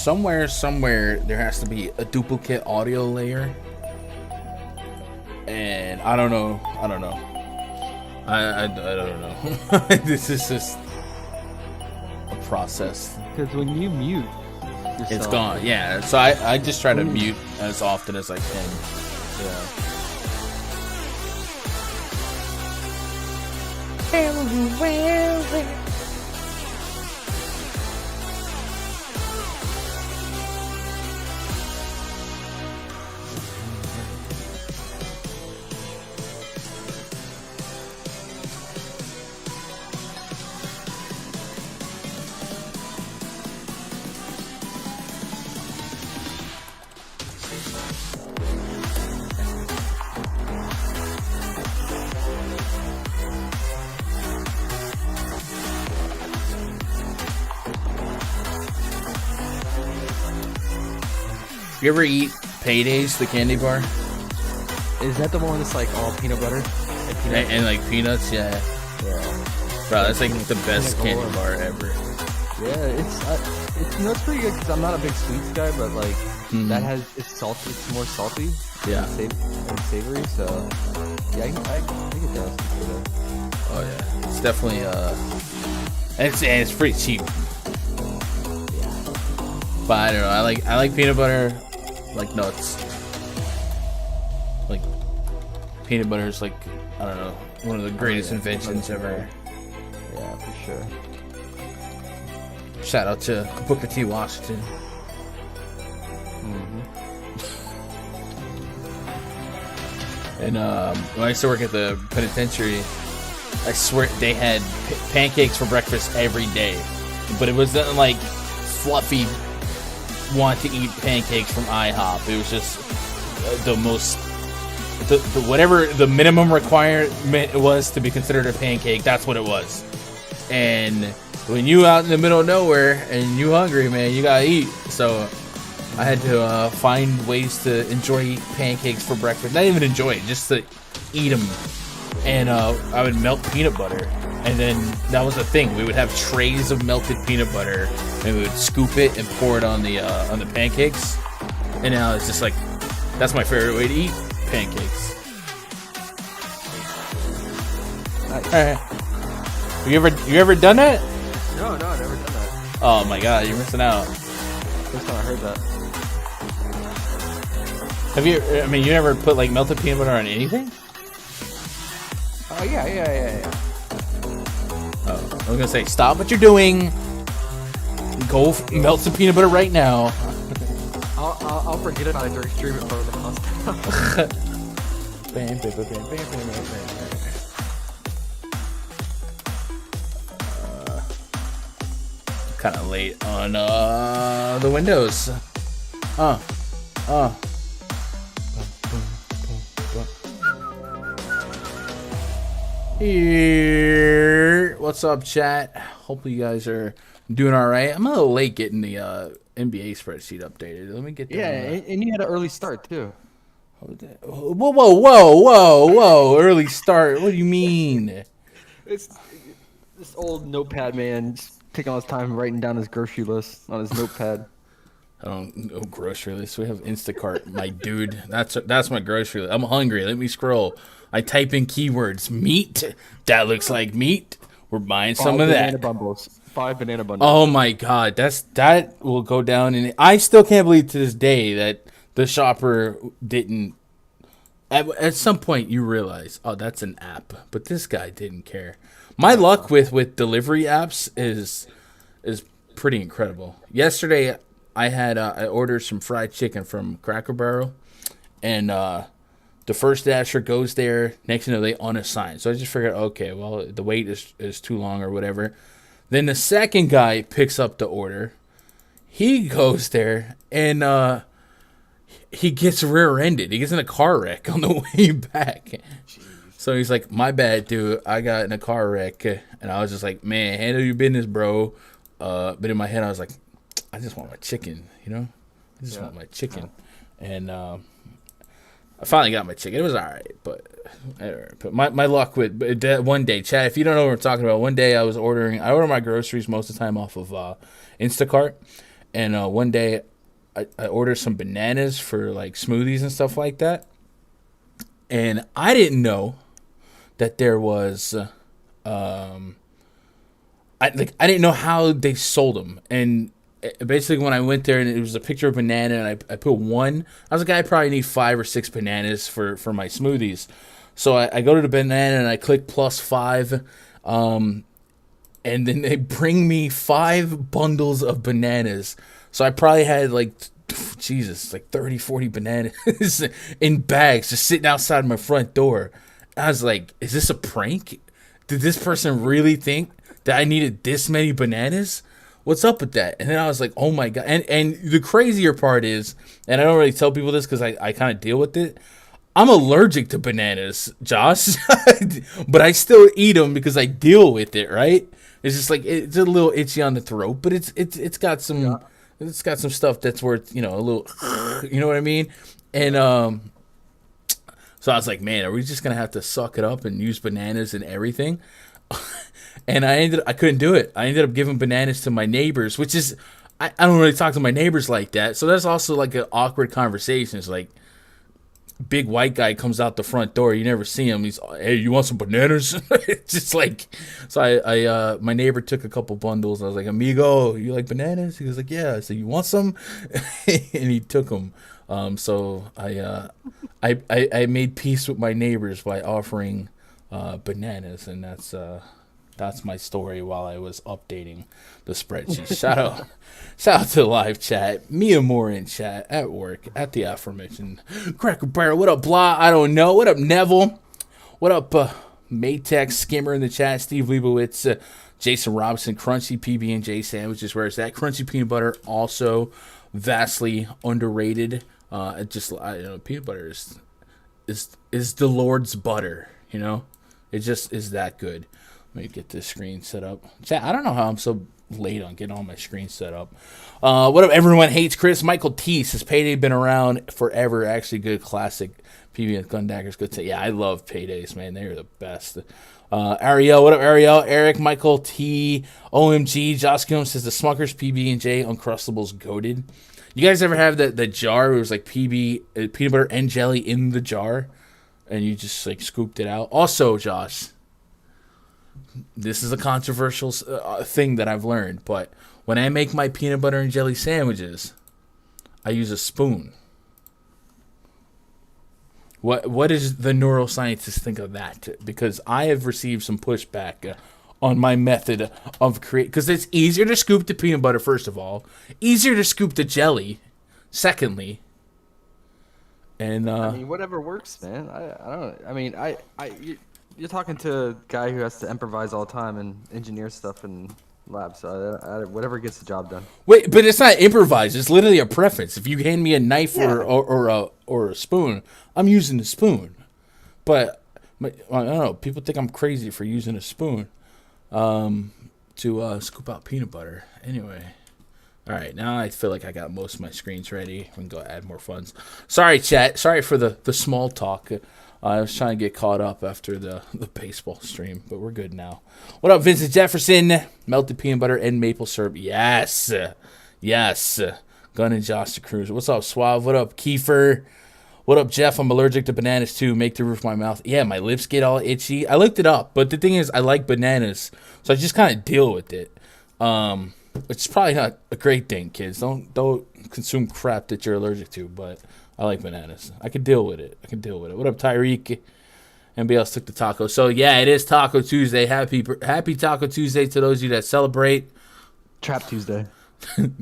somewhere there has to be a duplicate audio layer, and I don't know. I don't know. This is just a process. Because when you mute yourself, it's gone. Yeah. So I just try to mute as often as I can. Yeah. You ever eat Paydays, the candy bar? Is that the one that's like all peanut butter and like peanuts? Yeah. Bro, that's like the best candy bar ever. Yeah, it's it's pretty good because I'm not a big sweets guy, but like it's salty, it's more salty. Yeah. And savory, so yeah, I get that. Oh yeah, it's definitely and it's pretty cheap. Yeah. But I don't know. I like peanut butter, like nuts. Like peanut butter is like, I don't know, one of the greatest inventions ever. Yeah, for sure. Shout out to Booker T. Washington. And when I used to work at the penitentiary, I swear they had pancakes for breakfast every day. But it wasn't like fluffy, want to eat pancakes from IHOP. It was just the most, whatever the minimum requirement was to be considered a pancake, that's what it was. And when you out in the middle of nowhere and you hungry, man, you gotta eat. So I had to find ways to enjoy pancakes for breakfast. Not even enjoy it, just to eat them. And I would melt peanut butter. And then that was the thing. We would have trays of melted peanut butter, and we would scoop it and pour it on the pancakes. And now it's just like, that's my favorite way to eat pancakes. Nice. All right. You ever done that? No, I've never done that. Oh my god, you're missing out. First time I heard that. Have you? I mean, you never put like melted peanut butter on anything? Oh yeah. Oh, I was gonna say, stop what you're doing. Go melt some peanut butter right now. I'll forget about it during stream in front of the console. Kind of late on the windows. Here, what's up, chat? Hopefully you guys are doing all right. I'm a little late getting the NBA spreadsheet updated. Let me get that. Yeah, and you had an early start too. Whoa! Early start. What do you mean? It's this old notepad man just taking all his time writing down his grocery list on his notepad. I don't know grocery list. We have Instacart, my dude. That's my grocery list. I'm hungry. Let me scroll. I type in keywords. Meat. That looks like meat. We're buying some of that. 5 banana bundles. Oh my god, that will go down. And I still can't believe to this day that the shopper didn't. At some point, you realize, oh, that's an app, but this guy didn't care. My luck with delivery apps is pretty incredible. Yesterday, I ordered some fried chicken from Cracker Barrel, and the first dasher goes there. Next thing you know, they unassign. So I just figured, okay, well, the wait is too long or whatever. Then the second guy picks up the order. He goes there, and he gets rear-ended. He gets in a car wreck on the way back. Jeez. So he's like, my bad, dude. I got in a car wreck. And I was just like, man, handle your business, bro. But in my head, I was like, I just want my chicken, you know? I just want my chicken. And I finally got my chicken. It was all right, but my luck with one day, Chad, if you don't know what we're talking about, one day I ordered my groceries most of the time off of Instacart, And one day I ordered some bananas for like smoothies and stuff like that. And I didn't know that there was, I didn't know how they sold them. And basically when I went there and it was a picture of banana and I put one, I was like, I probably need 5 or 6 bananas for my smoothies. So I go to the banana and I click +5. And then they bring me 5 bundles of bananas. So I probably had like 30, 40 bananas in bags just sitting outside my front door. I was like, is this a prank? Did this person really think that I needed this many bananas? What's up with that? And then I was like, oh my God. And the crazier part is, and I don't really tell people this because I kind of deal with it, I'm allergic to bananas, Josh. But I still eat them because I deal with it, right? It's just like, it's a little itchy on the throat, but it's got some... Yeah. It's got some stuff that's worth, a little, you know what I mean? And so I was like, man, are we just going to have to suck it up and use bananas and everything? And I couldn't do it. I ended up giving bananas to my neighbors, which is, I don't really talk to my neighbors like that. So that's also like an awkward conversation. It's like, big white guy comes out the front door. You never see him. He's, hey, you want some bananas? It's just like, so I my neighbor took a couple bundles. I was like, amigo, you like bananas? He was like, yeah. I said, you want some? And he took them. So I made peace with my neighbors by offering bananas, and that's my story while I was updating the spreadsheet. Shout out to the live chat. Mia Moore in chat at work at the aforementioned Cracker Barrel. What up, Blah? I don't know. What up, Neville? What up, Maytech Skimmer in the chat? Steve Leibowitz, Jason Robinson, Crunchy PB&J sandwiches. Where is that? Crunchy peanut butter also vastly underrated. Peanut butter is the Lord's butter. It just is that good. Let me get this screen set up. Chat, I don't know how I'm so late on getting all my screens set up. What up, everyone hates Chris? Michael T says Payday been around forever. Actually, good classic PB and Gun Daggers. Good to, yeah, I love Paydays, man. They're the best. Ariel, what up, Ariel? Eric, Michael T, OMG. Josh Gilm says the Smuckers PB&J Uncrustables goated. You guys ever have the jar where it was like peanut butter and jelly in the jar, and you just like scooped it out? Also, Josh, this is a controversial thing that I've learned, but when I make my peanut butter and jelly sandwiches, I use a spoon. What does the neuroscientists think of that? Because I have received some pushback on my method of because it's easier to scoop the peanut butter, first of all, easier to scoop the jelly, secondly, and I mean, whatever works, man. You're talking to a guy who has to improvise all the time and engineer stuff in labs, so whatever gets the job done. Wait, but it's not improvised. It's literally a preference. If you hand me a knife or a spoon, I'm using the spoon. But I don't know. People think I'm crazy for using a spoon to scoop out peanut butter. Anyway. All right, now I feel like I got most of my screens ready. We can go add more funds. Sorry, chat. Sorry for the small talk. I was trying to get caught up after the baseball stream, but we're good now. What up, Vincent Jefferson? Melted peanut butter and maple syrup. Yes. Gun and Josh the Cruise. What's up, Suave? What up, Kiefer? What up, Jeff? I'm allergic to bananas, too. Make the roof of my mouth. Yeah, my lips get all itchy. I looked it up, but the thing is, I like bananas, so I just kind of deal with it. It's probably not a great thing, kids. Don't consume crap that you're allergic to, but I like bananas. I can deal with it. What up, Tyreek? Anybody else took the taco? So, yeah, it is Taco Tuesday. Happy Taco Tuesday to those of you that celebrate. Trap Tuesday.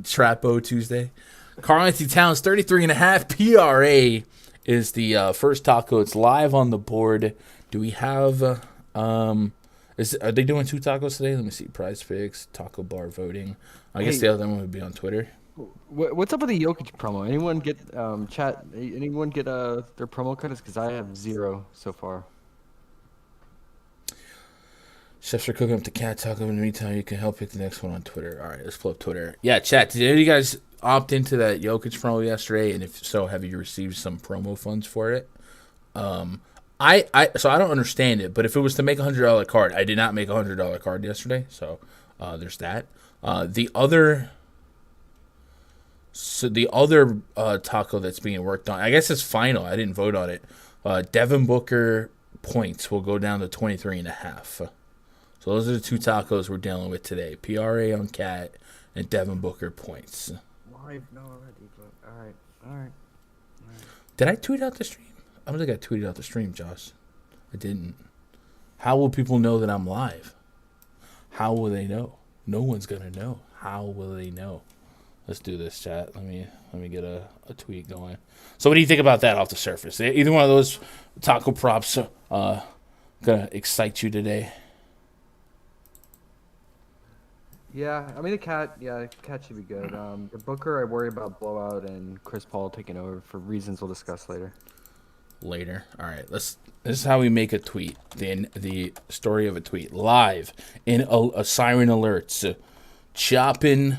Trapo Tuesday. Carl Anthony Towns, 33.5 PRA is the first taco. It's live on the board. Do we have... are they doing 2 tacos today? Let me see. PrizePicks, taco bar voting. I guess the other one would be on Twitter. What's up with the Jokic promo? Anyone get chat? Anyone get their promo credits? Because I have 0 so far. Chefs are cooking up the cat taco. In the meantime, you can help pick the next one on Twitter. All right, let's pull up Twitter. Yeah, chat. Did any of you guys opt into that Jokic promo yesterday? And if so, have you received some promo funds for it? So I don't understand it, but if it was to make $100 card, I did not make $100 card yesterday. So there's that. The other So the other taco that's being worked on, I guess it's final. I didn't vote on it. Devin Booker points will go down to 23.5. So those are the two tacos we're dealing with today. PRA on Cat and Devin Booker points. Well, I know already, but all right. Did I tweet out the stream? I don't think I tweeted out the stream, Josh. I didn't. How will people know that I'm live? How will they know? No one's gonna know. How will they know? Let's do this, chat. Let me get a tweet going. So what do you think about that off the surface? Either one of those taco props gonna excite you today? Yeah, I mean the cat should be good. The Booker, I worry about blowout and Chris Paul taking over for reasons we'll discuss later. Later. All right. This is how we make a tweet. The story of a tweet live in a siren alerts, chopping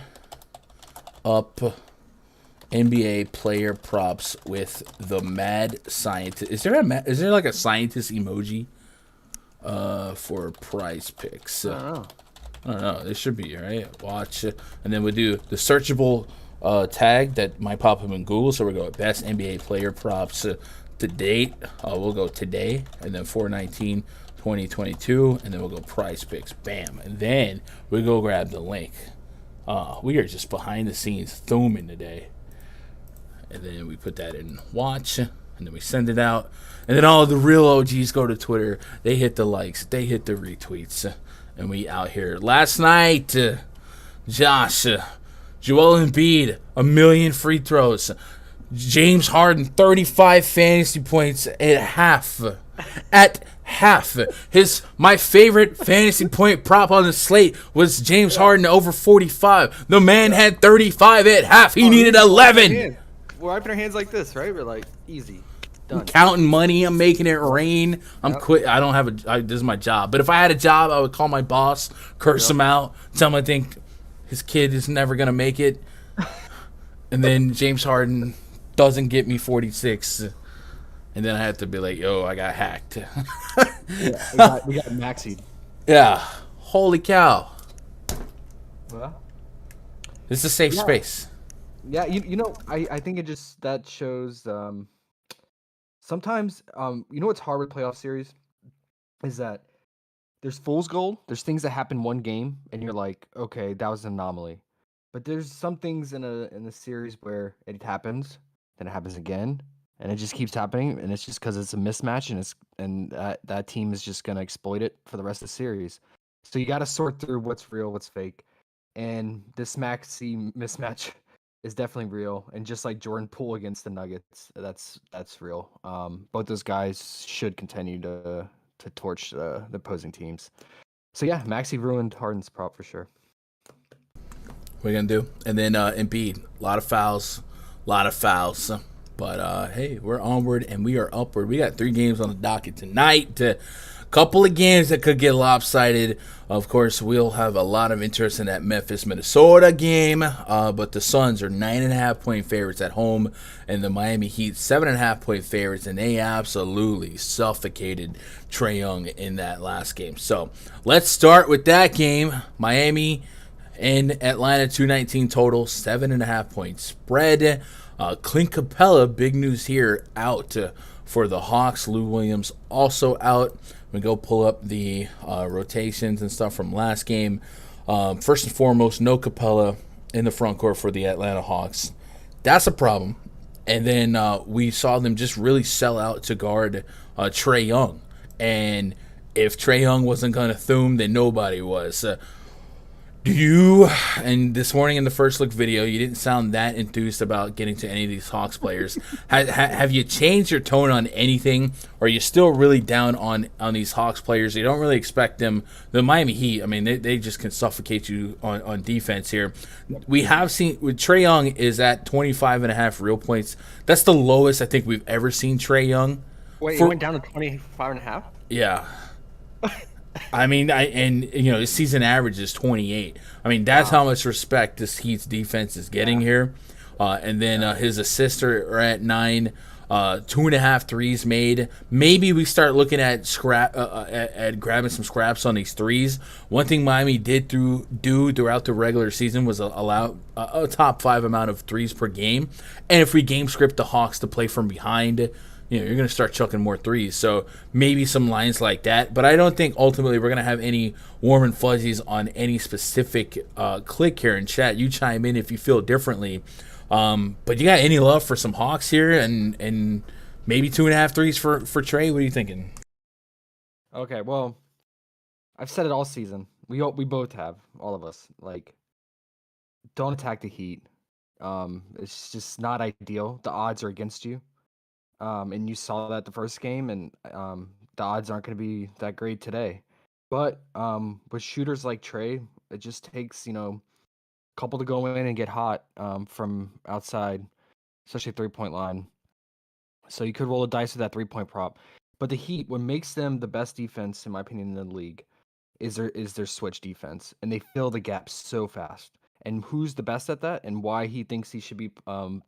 up NBA player props with the mad scientist. Is there like a scientist emoji for PrizePicks? I don't know. This should be right. Watch, and then we'll do the searchable tag that might pop up in Google. So we'll go best NBA player props to date. We'll go today, and then 4/19/2022, and then we'll go PrizePicks. Bam, and then we go grab the link. We are just behind the scenes thumbing today, and then we put that in watch, and then we send it out, and then all the real OGs go to Twitter. They hit the likes, they hit the retweets. And we out here. Last night, Josh, Joel Embiid, 1,000,000 free throws. James Harden, 35 fantasy points at half. At half. My favorite fantasy point prop on the slate was James Harden over 45. The man had 35 at half. He needed 11. We're wiping our hands like this, right? We're like, easy. I'm counting money. I'm making it rain. I'm quit. I don't have this is my job. But if I had a job, I would call my boss, curse him out, tell him I think his kid is never gonna make it, and then James Harden doesn't get me 46, and then I have to be like, "Yo, I got hacked." we got maxied. Yeah. Holy cow. Well, this is a safe space. Yeah, you know, I think that shows. Sometimes, you know what's hard with playoff series is that there's fool's gold. There's things that happen one game, and you're like, okay, that was an anomaly. But there's some things in a series where it happens, then it happens again, and it just keeps happening, and it's just because it's a mismatch, and that team is just gonna exploit it for the rest of the series. So you got to sort through what's real, what's fake, and this Maxey mismatch is definitely real, and just like Jordan Poole against the Nuggets, that's real. Both those guys should continue to torch the opposing teams. So yeah, Maxey ruined Harden's prop for sure. What are you gonna do? And then Embiid, a lot of fouls. But hey, we're onward and we are upward. We got 3 games on the docket tonight. Couple of games that could get lopsided. Of course, we'll have a lot of interest in that Memphis-Minnesota game, but the Suns are 9.5-point favorites at home, and the Miami Heat 7.5-point favorites, and they absolutely suffocated Trae Young in that last game. So let's start with that game. Miami and Atlanta 219 total, 7.5-point spread. Clint Capella, big news here, out for the Hawks. Lou Williams also out. We go pull up the rotations and stuff from last game. First and foremost, no Capella in the front court for the Atlanta Hawks. That's a problem. And then we saw them just really sell out to guard Trae Young. And if Trae Young wasn't going to thum, then nobody was. And this morning in the first look video, you didn't sound that enthused about getting to any of these Hawks players. Have you changed your tone on anything? Or are you still really down on these Hawks players? You don't really expect them. The Miami Heat, I mean, they just can suffocate you on defense here. We have seen, with Trae Young is at 25.5 real points. That's the lowest I think we've ever seen Trae Young. Wait, he went down to 25.5? Yeah. I mean, his season average is 28. I mean, that's how much respect this Heat's defense is getting here. And then his assists are at 9. 2.5 threes made. Maybe we start looking at at grabbing some scraps on these threes. One thing Miami did do throughout the regular season was allow a top 5 amount of threes per game. And if we game script the Hawks to play from behind, you're going to start chucking more threes. So maybe some lines like that. But I don't think ultimately we're going to have any warm and fuzzies on any specific click here in chat. You chime in if you feel differently. But you got any love for some Hawks here and maybe 2.5 threes for Trey? What are you thinking? Okay, well, I've said it all season. We both have, all of us. Like, don't attack the Heat. It's just not ideal. The odds are against you. And you saw that the first game, and the odds aren't going to be that great today. But with shooters like Trey, it just takes, a couple to go in and get hot from outside, especially 3-point line. So you could roll a dice with that 3-point prop. But the Heat, what makes them the best defense, in my opinion, in the league, is their switch defense, and they fill the gaps so fast. And who's the best at that, and why he thinks he should be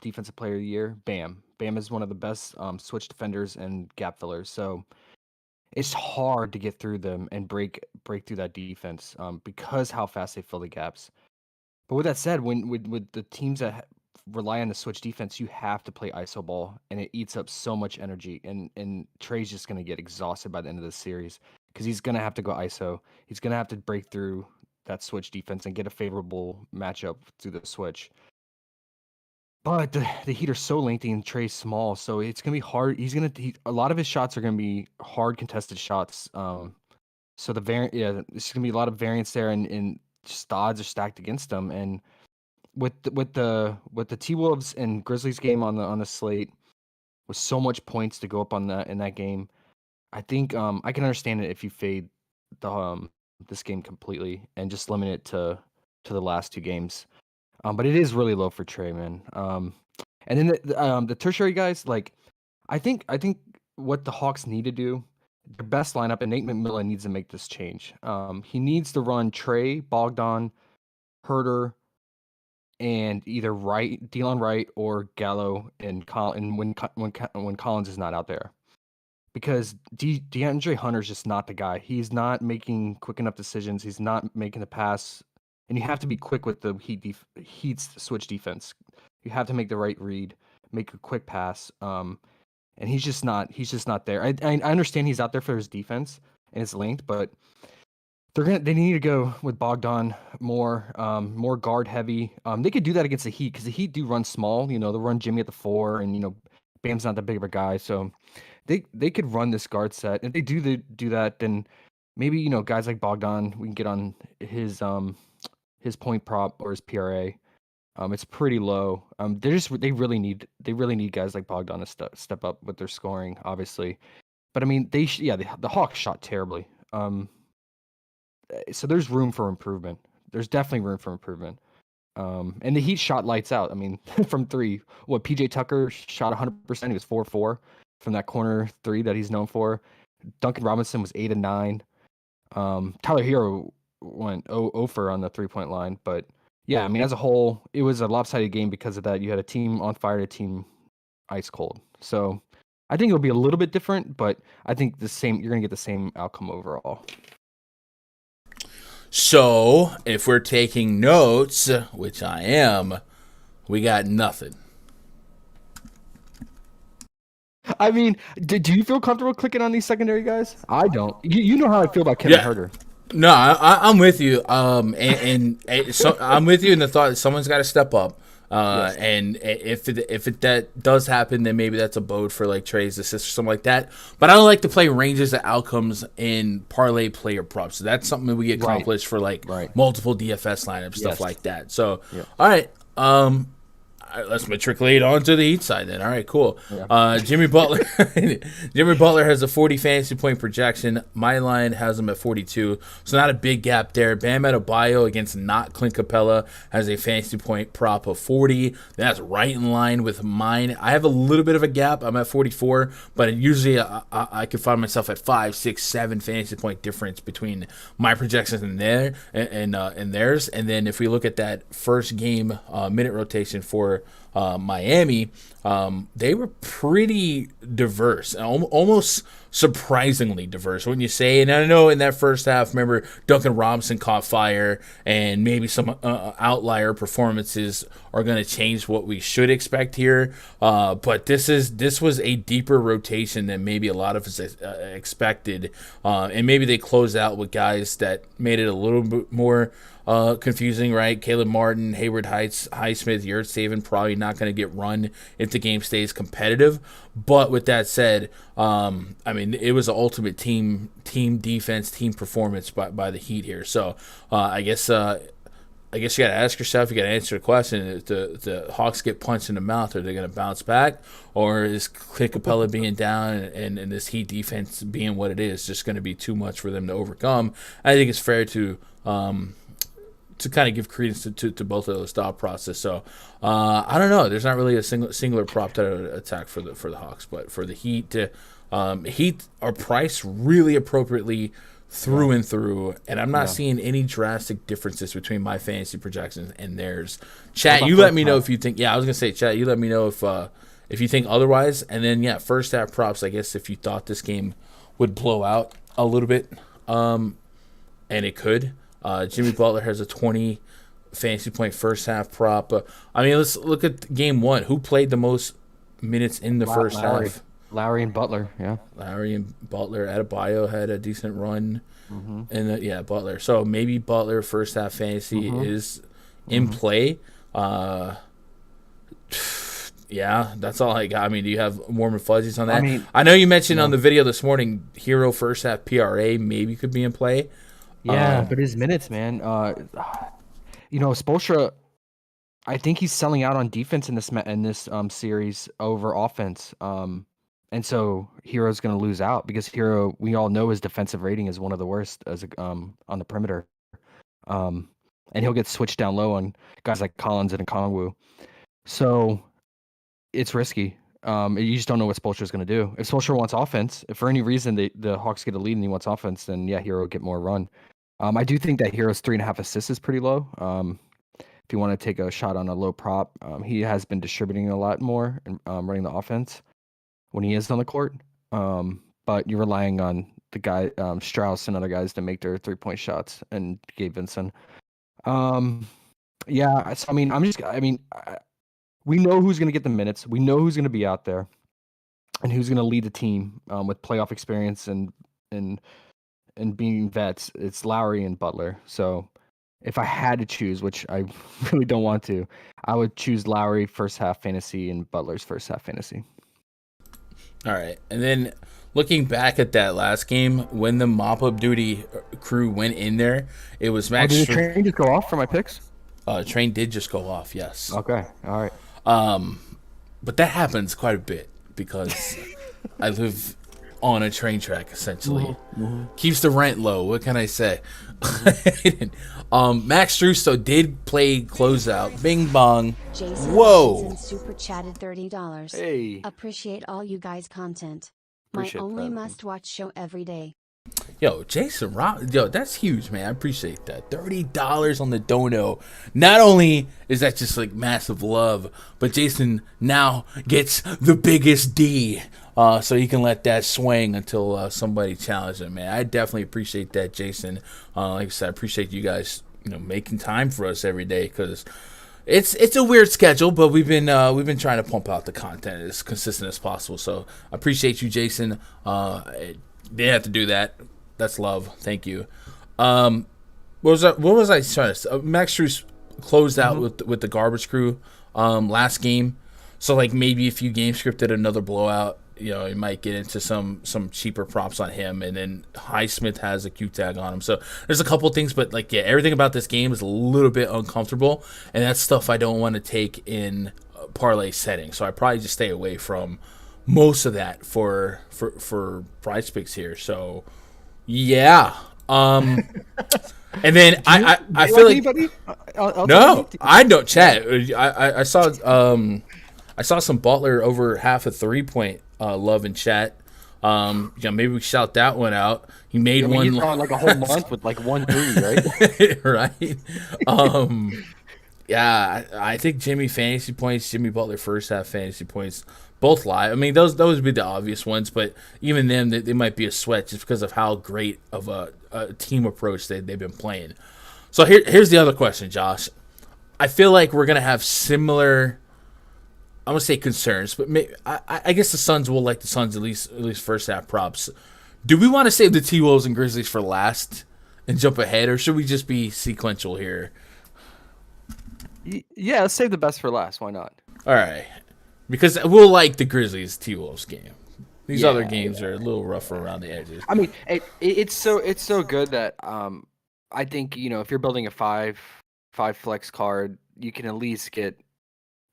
Defensive Player of the Year? Bam. Bam is one of the best switch defenders and gap fillers. So it's hard to get through them and break through that defense because how fast they fill the gaps. But with that said, when with the teams that rely on the switch defense, you have to play iso ball, and it eats up so much energy. And Trey's just gonna get exhausted by the end of the series because he's gonna have to go iso. He's gonna have to break through that switch defense and get a favorable matchup through the switch. But the Heat are so lengthy and Trey's small, so it's gonna be hard. A lot of his shots are gonna be hard contested shots. So there's gonna be a lot of variance there, and just the odds are stacked against him. And with the T-Wolves and Grizzlies game on the slate, with so much points to go up on that in that game, I think I can understand it if you fade this game completely and just limit it to the last 2 games. But it is really low for Trey, man. And then the tertiary guys, like I think what the Hawks need to do, the best lineup, and Nate McMillan needs to make this change. He needs to run Trey, Bogdan, Herter, and either Delon Wright or Gallo and when Collins is not out there. Because DeAndre Hunter's just not the guy. He's not making quick enough decisions. He's not making the pass. And you have to be quick with the Heat's switch defense. You have to make the right read, make a quick pass. And he's just not there. I understand he's out there for his defense and it's linked, but they need to go with Bogdan more guard heavy. They could do that against the Heat because the Heat do run small. They'll run Jimmy at the 4, and Bam's not that big of a guy, so they could run this guard set. If they do that, then maybe guys like Bogdan, we can get on his point prop or his PRA. It's pretty low. They really need guys like Bogdan to step up with their scoring, obviously. But I mean, the Hawks shot terribly. So there's room for improvement. There's definitely room for improvement. And the Heat shot lights out. I mean, from 3, PJ Tucker shot 100%. He was 4-4 from that corner 3 that he's known for. Duncan Robinson was 8 and 9. Tyler Hero went 0 for on the 3-point line, but yeah, I mean, as a whole, it was a lopsided game because of that. You had a team on fire, a team ice cold. So I think it'll be a little bit different, but I think you're gonna get the same outcome overall. So if we're taking notes, which I am, we got nothing. I mean, do you feel comfortable clicking on these secondary guys? I don't. You know how I feel about Kevin Herter. No, I'm with you. So I'm with you in the thought that someone's got to step up. Yes. And if that does happen, then maybe that's a boat for like Trey's assist or something like that. But I don't like to play ranges of outcomes in parlay player props. So that's something that we get accomplished for like multiple DFS lineups, stuff like that. So, all right. Let's matriculate on to the Heat side then. All right, cool. Yeah. Jimmy Butler has a 40 fantasy point projection. My line has him at 42, so not a big gap there. Bam Adebayo against not Clint Capella has a fantasy point prop of 40. That's right in line with mine. I have a little bit of a gap. I'm at 44, but usually I can find myself at 5, 6, 7 fantasy point difference between my projections and theirs. And then if we look at that first game minute rotation for for Miami, they were pretty diverse, almost surprisingly diverse, wouldn't you say? And I know in that first half, remember Duncan Robinson caught fire, and maybe some outlier performances are going to change what we should expect here. But this was a deeper rotation than maybe a lot of us expected, and maybe they closed out with guys that made it a little bit more confusing, right? Caleb Martin, Hayward Heights, Highsmith, Yurtseven probably not going to get run if the game stays competitive. But with that said, I mean, it was an ultimate team defense, team performance by the Heat here. So I guess you got to ask yourself, you got to answer the question: if the Hawks get punched in the mouth, are they going to bounce back, or is Clint Capella being down and this Heat defense being what it is just going to be too much for them to overcome? I think it's fair to kind of give credence to both of those thought process. So I don't know. There's not really a singular prop to attack for the Hawks, but for the Heat, Heat are priced really appropriately through and through, and I'm not seeing any drastic differences between my fantasy projections and theirs. Chat, you let me know if you think. Yeah, I was gonna say, chat, you let me know if you think otherwise, and then first half props. I guess if you thought this game would blow out a little bit, and it could. Jimmy Butler has a 20 fantasy point first half prop. I mean, let's look at game one. Who played the most minutes in the first half? Lowry and Butler, yeah. Lowry and Butler. Adebayo had a decent run. And Butler. So maybe Butler first half fantasy is in play. Yeah, that's all I got. I mean, do you have warm and fuzzies on that? I mean, I know you mentioned on the video this morning, Hero first half PRA maybe could be in play. Yeah, but his minutes, man. Spoelstra, I think he's selling out on defense in this series over offense. And so Hero's going to lose out because Hero, we all know his defensive rating is one of the worst as on the perimeter. And he'll get switched down low on guys like Collins and Okongwu. So it's risky. You just don't know what Spoelstra's going to do. If Spoelstra wants offense, if for any reason the Hawks get a lead and he wants offense, then Hero will get more run. I do think that Hero's 3.5 assists is pretty low. If you want to take a shot on a low prop, he has been distributing a lot more and running the offense when he is on the court. But you're relying on the guy Strauss and other guys to make their 3-point shots, and Gabe Vincent. So I mean, we know who's going to get the minutes. We know who's going to be out there, and who's going to lead the team with playoff experience and being vets. It's Lowry and Butler. So if I had to choose, which I really don't want to, I would choose Lowry first half fantasy and Butler's first half fantasy. All right. And then looking back at that last game, when the mop-up duty crew went in there, it was Max. Did the train just go off for my picks? Train did just go off, yes. Okay. All right. But that happens quite a bit because I live on a train track, essentially. Keeps the rent low. What can I say? Max Strusto did play closeout. Bing bong. Jason Whoa. Super chatted $30. Hey. Appreciate all you guys' content. Appreciate My only that. must-watch show every day. Yo, Jason that's huge, man. I appreciate that. $30 on the dono. Not only is that just like massive love, but Jason now gets the biggest D. So he can let that swing until somebody challenges him, man. I definitely appreciate that, Jason. Like I said, I appreciate you guys, making time for us every day, because it's a weird schedule, but we've been trying to pump out the content as consistent as possible. So I appreciate you, Jason. They have to do that. That's love. Thank you. What was I trying to say? Max Strus closed out with the garbage crew last game. So like maybe if you game scripted another blowout, you might get into some cheaper props on him, and then Highsmith has a Q tag on him. So there's a couple things, but everything about this game is a little bit uncomfortable, and that's stuff I don't want to take in parlay settings. So I probably just stay away from most of that for PrizePicks here. So yeah. And then I feel like no, I don't chat. I saw some Butler over half a 3-point love in chat. Maybe we shout that one out. He made one. He's on like a whole month with like 1 3, right? Right. Yeah, I think Jimmy fantasy points, Jimmy Butler first half fantasy points, both live. I mean, those would be the obvious ones, but even them, they might be a sweat just because of how great of a team approach they've been playing. So here's the other question, Josh. I feel like we're gonna have similar. I'm gonna say concerns, but I guess the Suns will like the Suns at least first half props. Do we want to save the T-Wolves and Grizzlies for last and jump ahead, or should we just be sequential here? Yeah, let's save the best for last. Why not? All right, because we'll like the Grizzlies T-Wolves game. These other games are a little rougher around the edges. I mean, it's so good that I think if you're building a five flex card, you can at least get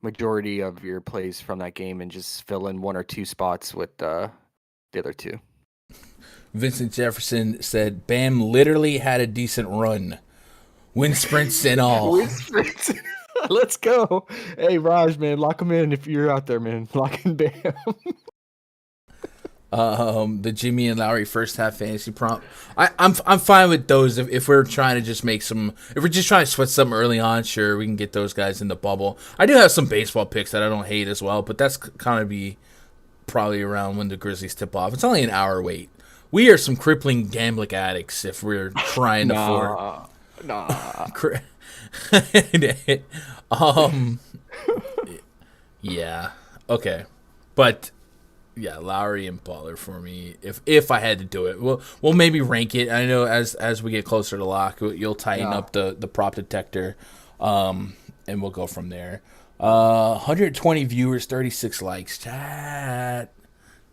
majority of your plays from that game and just fill in one or two spots with the other two. Vincent Jefferson said, "Bam literally had a decent run, win sprints and all." Let's go. Hey, Raj, man, lock him in if you're out there, man. Lock in Bam. The Jimmy and Lowry first half fantasy prompt. I'm fine with those if we're trying to just if we're just trying to sweat something early on. Sure, we can get those guys in the bubble. I do have some baseball picks that I don't hate as well, but that's kind of be probably around when the Grizzlies tip off. It's only an hour wait. We are some crippling gambling addicts if we're trying to yeah, okay, but. Yeah, Lowry and Butler for me. If I had to do it, we'll maybe rank it. I know as we get closer to lock, you'll tighten up the prop detector, and we'll go from there. 120 viewers, 36 likes. Chat.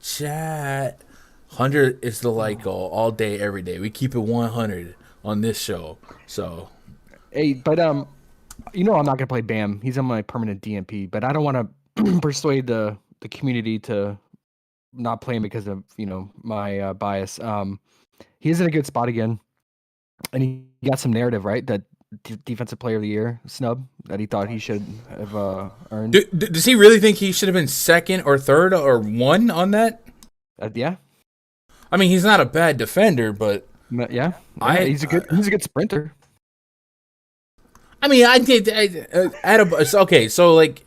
100 is the like goal all day, every day. We keep it 100 on this show. So, hey, but I'm not gonna play Bam. He's on my permanent DMP, but I don't want to persuade the community to not playing because of my bias. He is in a good spot again, and he got some narrative, right? That defensive player of the year snub that he thought he should have earned. Does he really think he should have been second or third or one on that? Yeah. I mean, he's not a bad defender, but he's a good sprinter. I mean, okay. So like.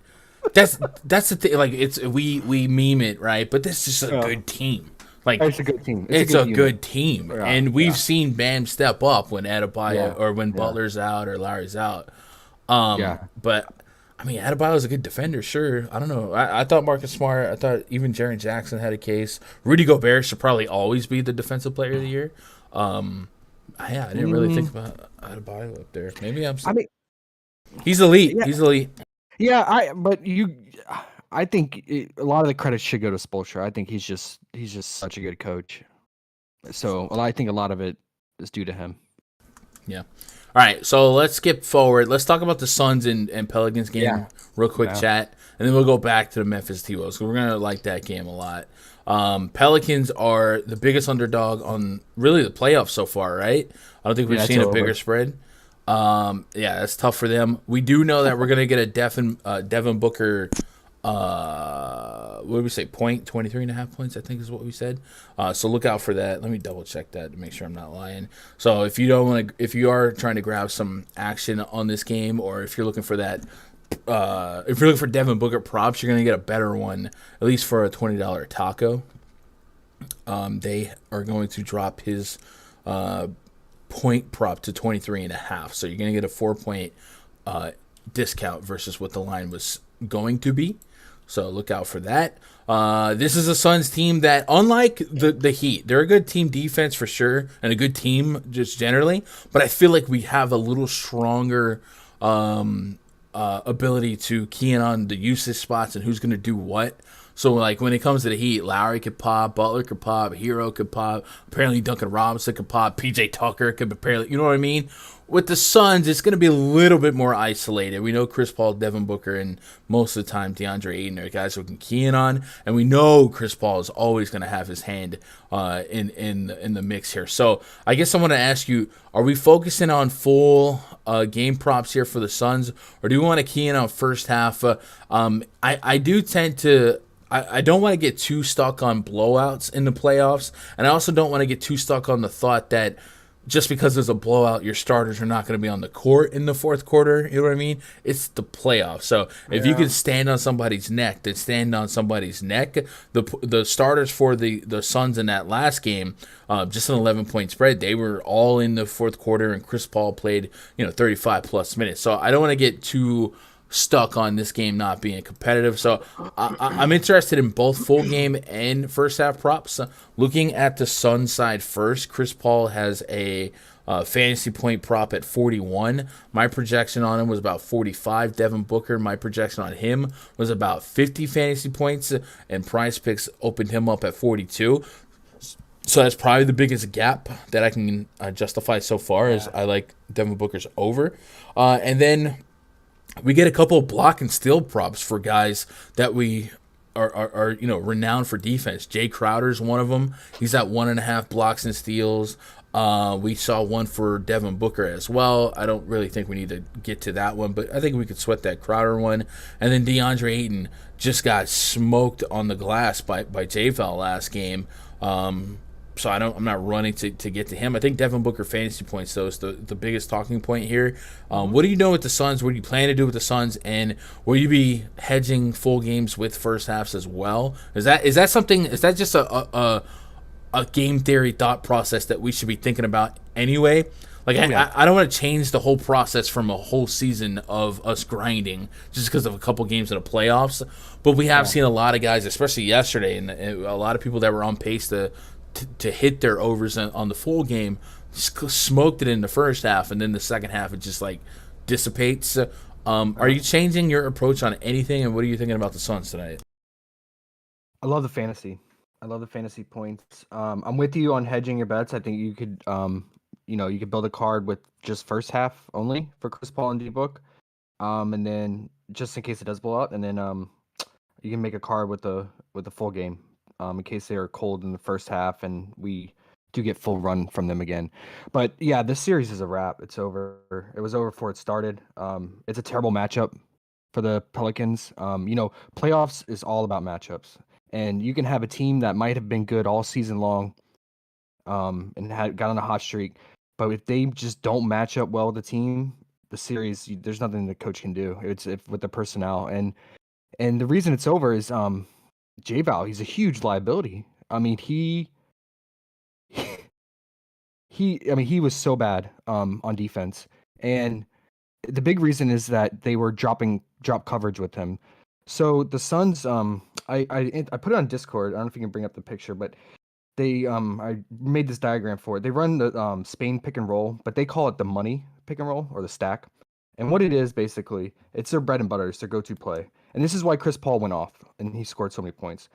That's the thing. Like we meme it, right? But this is a good team. Like it's a good team. It's a good team, and we've seen Bam step up when Adebayo or when Butler's out or Lowry's out. But I mean, Adebayo's a good defender, sure. I don't know. I thought Marcus Smart. I thought even Jaren Jackson had a case. Rudy Gobert should probably always be the defensive player of the year. I didn't really think about Adebayo up there. Maybe he's elite. Yeah. He's elite. Yeah, I think a lot of the credit should go to Spoelstra. I think he's just such a good coach. So I think a lot of it is due to him. Yeah. All right, so let's skip forward. Let's talk about the Suns and Pelicans game real quick, chat, and then we'll go back to the Memphis T-Wolves because we're gonna like that game a lot. Pelicans are the biggest underdog on really the playoffs so far, right? I don't think we've seen a bigger spread. That's tough for them. We do know that we're gonna get a Devin Booker. What did we say? 23.5 points, I think is what we said. So look out for that. Let me double check that to make sure I'm not lying. So if you are trying to grab some action on this game, or if you're looking for that, if you're looking for Devin Booker props, you're gonna get a better one, at least for a $20 taco. They are going to drop his point prop to 23.5, so you're going to get a 4-point discount versus what the line was going to be. So look out for that. This is a Suns team that, unlike the Heat, they're a good team defense for sure and a good team just generally, but I feel like we have a little stronger ability to key in on the usage spots and who's going to do what. So, like, when it comes to the Heat, Lowry could pop, Butler could pop, Hero could pop, apparently Duncan Robinson could pop, PJ Tucker could apparently, you know what I mean? With the Suns, it's going to be a little bit more isolated. We know Chris Paul, Devin Booker, and most of the time DeAndre Ayton are guys who can key in on, and we know Chris Paul is always going to have his hand in the mix here. So I guess I want to ask you, are we focusing on full game props here for the Suns, or do we want to key in on first half? I do tend to... I don't want to get too stuck on blowouts in the playoffs, and I also don't want to get too stuck on the thought that just because there's a blowout, your starters are not going to be on the court in the fourth quarter. You know what I mean? It's the playoffs. So if you can stand on somebody's neck, then stand on somebody's neck. The starters for the Suns in that last game, just an 11-point spread, they were all in the fourth quarter, and Chris Paul played 35 plus minutes. So I don't want to get too stuck on this game not being competitive. So I'm interested in both full game and first half props. Looking at the Suns side first, Chris Paul has a fantasy point prop at 41. My projection on him was about 45. Devin Booker, my projection on him was about 50 fantasy points, and PrizePicks opened him up at 42. So that's probably the biggest gap that I can justify so far, is I like Devin Booker's over. And then we get a couple of block and steal props for guys that we are renowned for defense. Jay Crowder's one of them. He's at 1.5 blocks and steals. We saw one for Devin Booker as well. I don't really think we need to get to that one, but I think we could sweat that Crowder one. And then DeAndre Ayton just got smoked on the glass by J-Val last game. So I'm not running to get to him. I think Devin Booker fantasy points, though, is the biggest talking point here. What do you know with the Suns? What do you plan to do with the Suns? And will you be hedging full games with first halves as well? Is that something? Is that just a game theory thought process that we should be thinking about anyway? Like, I don't want to change the whole process from a whole season of us grinding just because of a couple games in the playoffs. But we have seen a lot of guys, especially yesterday, and a lot of people that were on pace to hit their overs on the full game, smoked it in the first half, and then the second half it just like dissipates. Are you changing your approach on anything, and what are you thinking about the Suns tonight? I love the fantasy. I love the fantasy points. I'm with you on hedging your bets. I think you could, you could build a card with just first half only for Chris Paul and D-Book, and then just in case it does blow out, and then you can make a card with the full game. In case they are cold in the first half and we do get full run from them again. But yeah, this series is a wrap. It's over. It was over before it started. It's a terrible matchup for the Pelicans. Playoffs is all about matchups. And you can have a team that might have been good all season long and got on a hot streak. But if they just don't match up well with the team, the series, there's nothing the coach can do. It's with the personnel. And the reason it's over is J-Val, he's a huge liability. I mean, he was so bad on defense, and the big reason is that they were drop coverage with him. So the Suns, I put it on Discord. I don't know if you can bring up the picture, but they I made this diagram for it. They run the Spain pick and roll, but they call it the money pick and roll or the stack. And what it is, basically, it's their bread and butter. It's their go-to play. And this is why Chris Paul went off, and he scored so many points.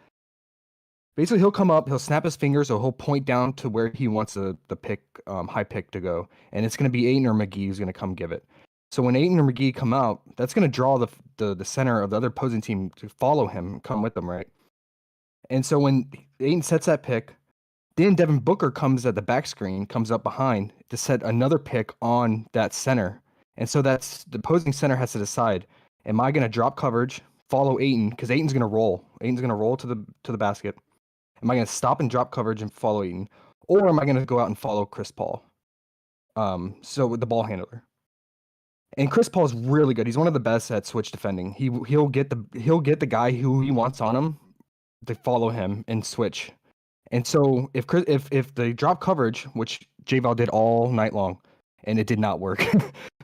Basically, he'll come up, he'll snap his fingers, or he'll point down to where he wants the pick, high pick to go. And it's going to be Ayton or McGee who's going to come give it. So when Ayton or McGee come out, that's going to draw the center of the other opposing team to follow him, come with them, right? And so when Ayton sets that pick, then Devin Booker comes at the back screen, comes up behind to set another pick on that center. And so that's the opposing center has to decide, am I going to drop coverage, follow Ayton, because Ayton's going to roll. Ayton's going to roll to the basket. Am I going to stop and drop coverage and follow Ayton? Or am I going to go out and follow Chris Paul? So with the ball handler. And Chris Paul is really good. He's one of the best at switch defending. He'll get the guy who he wants on him to follow him and switch. And so if they drop coverage, which J-Val did all night long, and it did not work.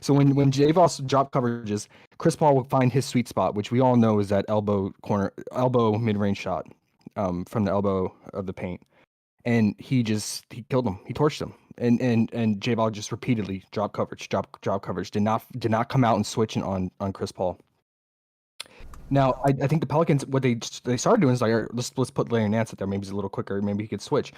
So when J-Val drop coverages, Chris Paul will find his sweet spot, which we all know is that elbow mid-range shot from the elbow of the paint. And he killed him. He torched him. And J-Val just repeatedly drop coverage. Did not come out and switch on Chris Paul. Now, I think the Pelicans, what they started doing is like, let's put Larry Nance out there. Maybe he's a little quicker. Maybe he could switch.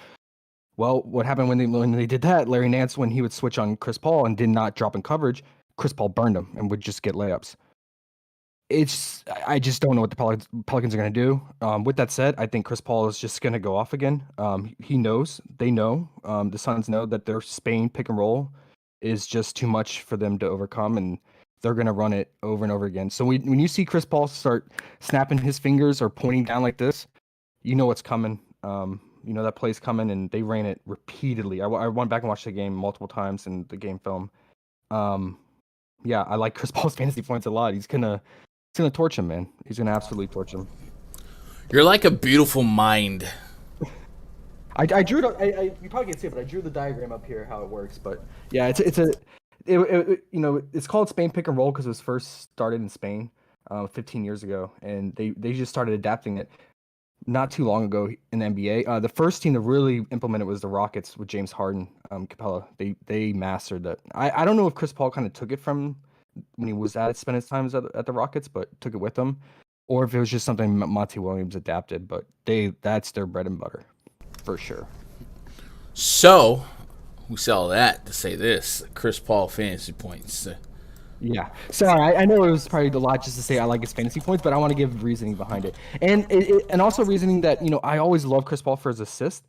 Well, what happened when they did that? Larry Nance, when he would switch on Chris Paul and did not drop in coverage, Chris Paul burned him and would just get layups. I just don't know what the Pelicans are going to do. With that said, I think Chris Paul is just going to go off again. He knows, they know, the Suns know that their Spain pick and roll is just too much for them to overcome, and they're going to run it over and over again. So when you see Chris Paul start snapping his fingers or pointing down like this, you know what's coming. You know that play's coming, and they ran it repeatedly. I went back and watched the game multiple times in the game film. Yeah, I like Chris Paul's fantasy points a lot. He's gonna torch him, man. He's gonna absolutely torch him. You're like a beautiful mind. I drew it. You probably can't see it, but I drew the diagram up here how it works. But yeah, it's called Spain pick and roll because it was first started in Spain 15 years ago, and they just started adapting it not too long ago in the NBA. The first team to really implement it was the Rockets with James Harden, Capella. They mastered that. I don't know if Chris Paul kind of took it from when he was spending his time at the Rockets, but took it with him, or if it was just something Monty Williams adapted. But that's their bread and butter, for sure. So, we sell all that to say this: Chris Paul fantasy points. Yeah. Sorry, I know it was probably a lot just to say I like his fantasy points, but I want to give reasoning behind it. And also reasoning that, I always love Chris Paul for his assist,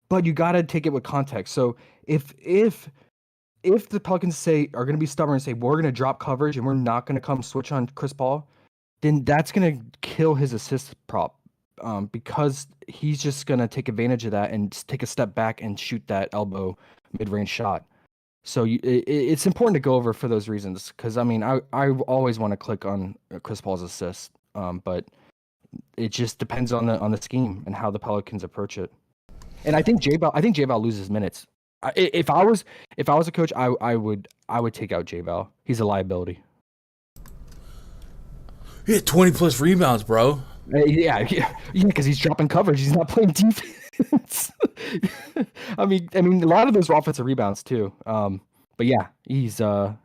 but you got to take it with context. So if the Pelicans are going to be stubborn and say, we're going to drop coverage and we're not going to come switch on Chris Paul, then that's going to kill his assist prop because he's just going to take advantage of that and take a step back and shoot that elbow mid-range shot. So it's important to go over for those reasons because, I always want to click on Chris Paul's assist, but it just depends on the scheme and how the Pelicans approach it. And I think J-Val loses minutes. If I was a coach, I would take out J-Val. He's a liability. He had 20 plus rebounds, bro. Yeah, because he's dropping coverage. He's not playing defense. I mean, a lot of those were offensive rebounds too. But yeah, he's a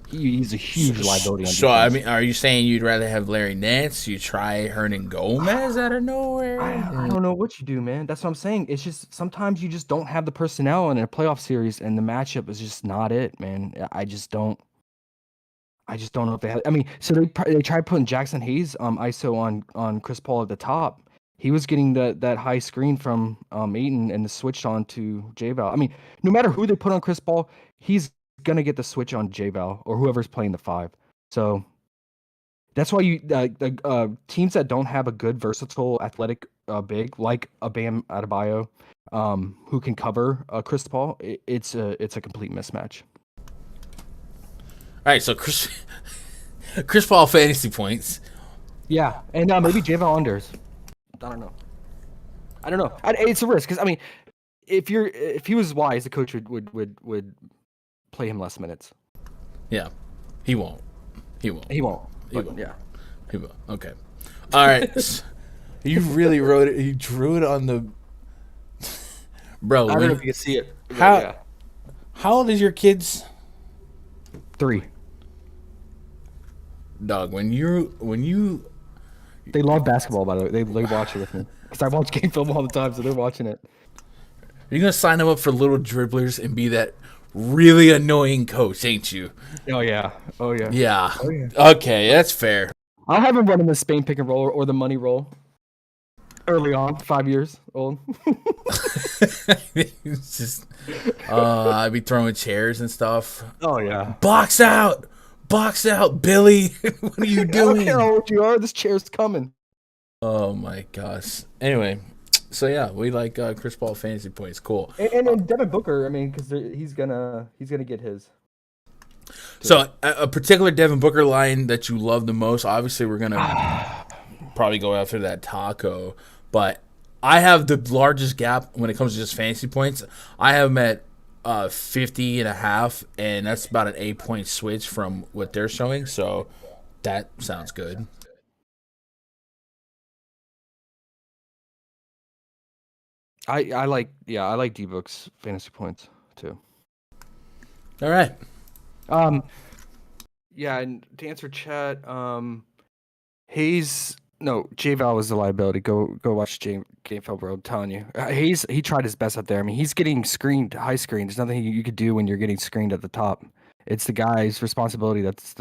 huge liability on defense. So are you saying you'd rather have Larry Nance? You try Hernan Gomez out of nowhere? I don't know what you do, man. That's what I'm saying. It's just sometimes you just don't have the personnel in a playoff series, and the matchup is just not it, man. I just don't know if they had. So they tried putting Jackson Hayes ISO on Chris Paul at the top. He was getting that high screen from Ayton and switched on to J-Val. No matter who they put on Chris Paul, he's gonna get the switch on J-Val or whoever's playing the 5. So that's why the teams that don't have a good versatile athletic big like a Bam Adebayo who can cover Chris Paul, it's a complete mismatch. All right, so Chris Paul fantasy points. Yeah, and maybe J-Val unders. I don't know. It's a risk because if he was wise, the coach would play him less minutes. Yeah, he won't. Yeah, he won't. Okay. All right. You really wrote it. You drew it on the. Bro, I don't know if you can see it. How old is your kids? 3. Dog, when you. They love basketball, by the way. They watch it with me. Because I watch game film all the time, so they're watching it. You're going to sign them up for little dribblers and be that really annoying coach, ain't you? Oh, yeah. Yeah. Okay, that's fair. I'll have him running the Spain pick and roll or the money roll early on, 5 years old. It's just, I'd be throwing chairs and stuff. Oh, yeah. Box out, Billy. What are you doing? I don't care how old you are. This chair's coming. Oh my gosh. Anyway, so yeah, we like Chris Paul fantasy points. Cool. And Devin Booker. Because he's gonna get his. So a particular Devin Booker line that you love the most. Obviously, we're gonna probably go after that taco, but I have the largest gap when it comes to just fantasy points. I have him at 50.5, and that's about an 8-point switch from what they're showing. So that sounds good. I like D-Book's fantasy points too. All right. Yeah, and to answer chat, J-Val was the liability. Go watch Game Film, bro. I'm telling you, he tried his best out there. He's getting screened, high screen. There's nothing you could do when you're getting screened at the top. It's the guy's responsibility. That's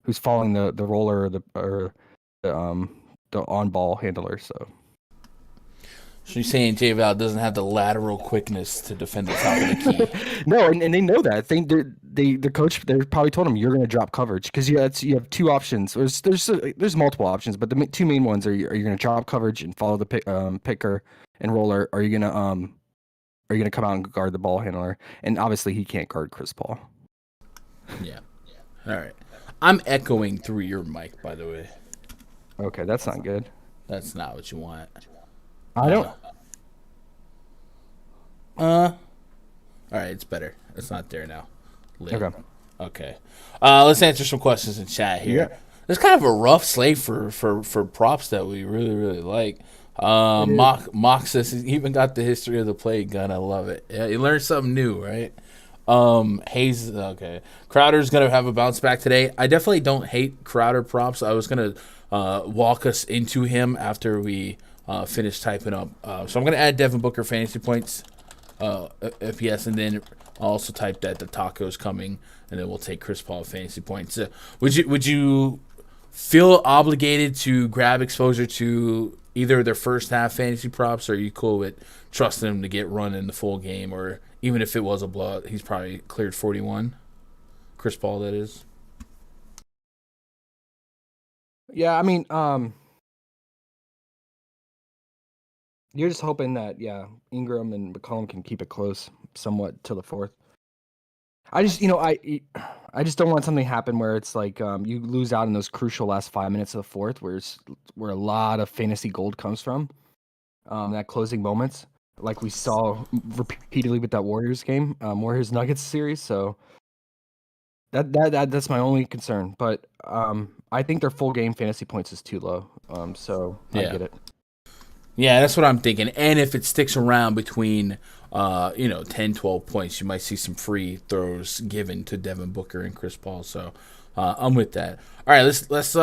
who's following the roller or the on ball handler. So you're saying J-Val doesn't have the lateral quickness to defend the top of the key? No, and they know that. The coach, they probably told him you're going to drop coverage because you have 2 options. There's multiple options, but the 2 main ones are you're going to drop coverage and follow the picker, And Roller, are you gonna come out and guard the ball handler? And obviously, he can't guard Chris Paul. Yeah. All right. I'm echoing through your mic, by the way. Okay, that's not good. That's not what you want. I don't. All right, it's better. It's not there now. Lit. Okay. Let's answer some questions in chat here. Yeah. It's kind of a rough slate for props that we really, really like. Mock says he's even got the history of the play gun. I love it. Yeah, you learn something new, right? Hayes, okay. Crowder's going to have a bounce back today. I definitely don't hate Crowder props. I was going to walk us into him after we finish typing up. So I'm going to add Devin Booker fantasy points, if yes, and then I'll also type that the taco's coming, and then we'll take Chris Paul fantasy points. Would you feel obligated to grab exposure to either their first half fantasy props, or are you cool with trusting them to get run in the full game, or even if it was a blowout, he's probably cleared 41? Chris Paul, that is. Yeah, I mean, you're just hoping that Ingram and McCollum can keep it close somewhat till the fourth. I just don't want something to happen where it's like you lose out in those crucial last 5 minutes of the fourth, where a lot of fantasy gold comes from. That closing moments, like we saw repeatedly with that Warriors game, Warriors Nuggets series. So that's my only concern. But I think their full game fantasy points is too low. So I get it. Yeah, that's what I'm thinking. And if it sticks around between 10, 12 points, you might see some free throws given to Devin Booker and Chris Paul. So I'm with that. All right, let's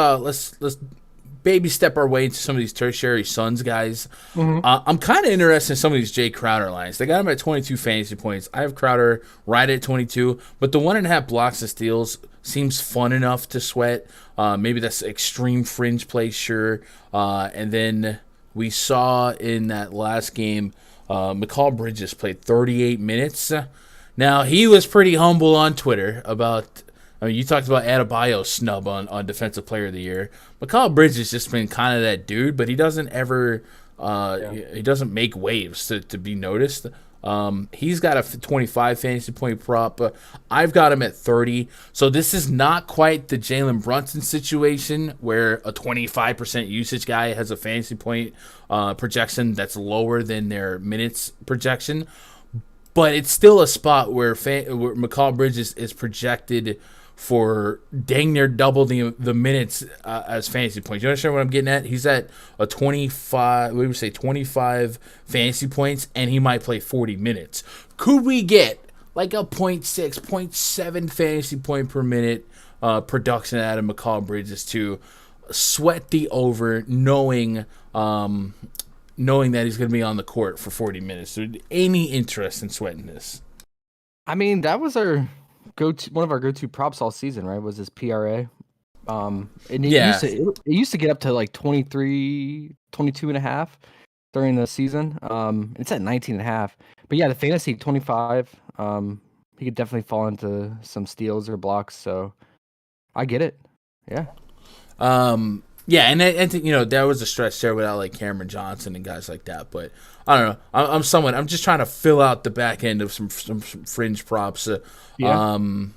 baby step our way into some of these tertiary Suns guys. Mm-hmm. I'm kind of interested in some of these Jay Crowder lines. They got him at 22 fantasy points. I have Crowder right at 22, but the 1.5 blocks and steals seems fun enough to sweat. Maybe that's extreme fringe play, sure. And then we saw in that last game, Mikal Bridges played 38 minutes. Now, he was pretty humble on Twitter about, you talked about Adebayo's snub on Defensive Player of the Year. Mikal Bridges just been kind of that dude, but he doesn't ever, he doesn't make waves to be noticed. He's got a 25 fantasy point prop. I've got him at 30. So this is not quite the Jalen Brunson situation where a 25% usage guy has a fantasy point projection that's lower than their minutes projection. But it's still a spot where Mikal Bridges is projected for dang near double the minutes as fantasy points. You understand what I'm getting at? He's at a 25, we would say 25 fantasy points, and he might play 40 minutes. Could we get like a 0.6, 0.7 fantasy point per minute production out of Mikal Bridges to sweat the over, knowing that he's going to be on the court for 40 minutes? Any interest in sweating this? I mean, that was one of our go-to props all season, right? Was his PRA. And it used to get up to like 23, 22 and a half during the season. It's at 19 and a half. But yeah, the fantasy 25, he could definitely fall into some steals or blocks, so I get it. Yeah. Yeah, and I think, there was a stretch there without like Cameron Johnson and guys like that, but I don't know. I'm just trying to fill out the back end of some fringe props. Yeah. And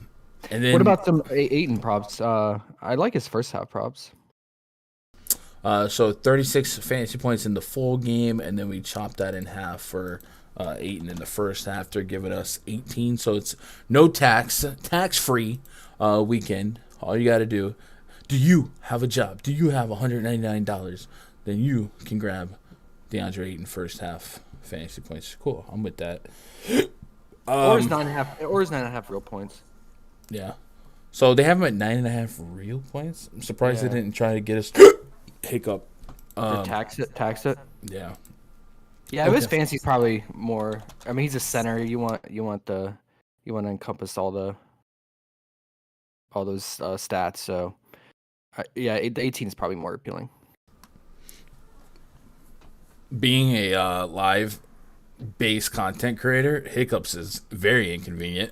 then what about some Ayton props? I like his first half props. So 36 fantasy points in the full game, and then we chopped that in half for Ayton in the first half. They're giving us 18, so it's no tax-free weekend. All you got to do. Do you have a job? Do you have $199? Then you can grab DeAndre Ayton first half fantasy points. Cool, I'm with that. Or his 9.5 real points. Yeah. So they have him at 9.5 real points. I'm surprised they didn't try to get us hiccup. Tax it. Yeah. Yeah, his fantasy probably more. I mean, he's a center. You want to encompass all those stats. So. The 18 is probably more appealing. Being a live base content creator, hiccups is very inconvenient.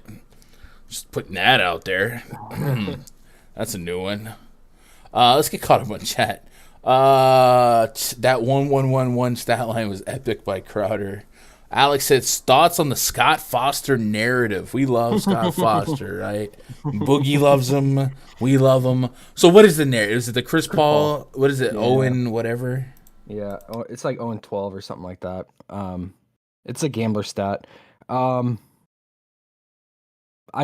Just putting that out there. That's a new one. Let's get caught up on chat. That 1-1-1-1 stat line was epic by Crowder. Alex says thoughts on the Scott Foster narrative. We love Scott Foster, right? Boogie loves him. We love him. So what is the narrative? Is it the Chris Paul? What is it? Yeah. Owen whatever? Yeah, it's like 0-12 or something like that. It's a gambler stat. I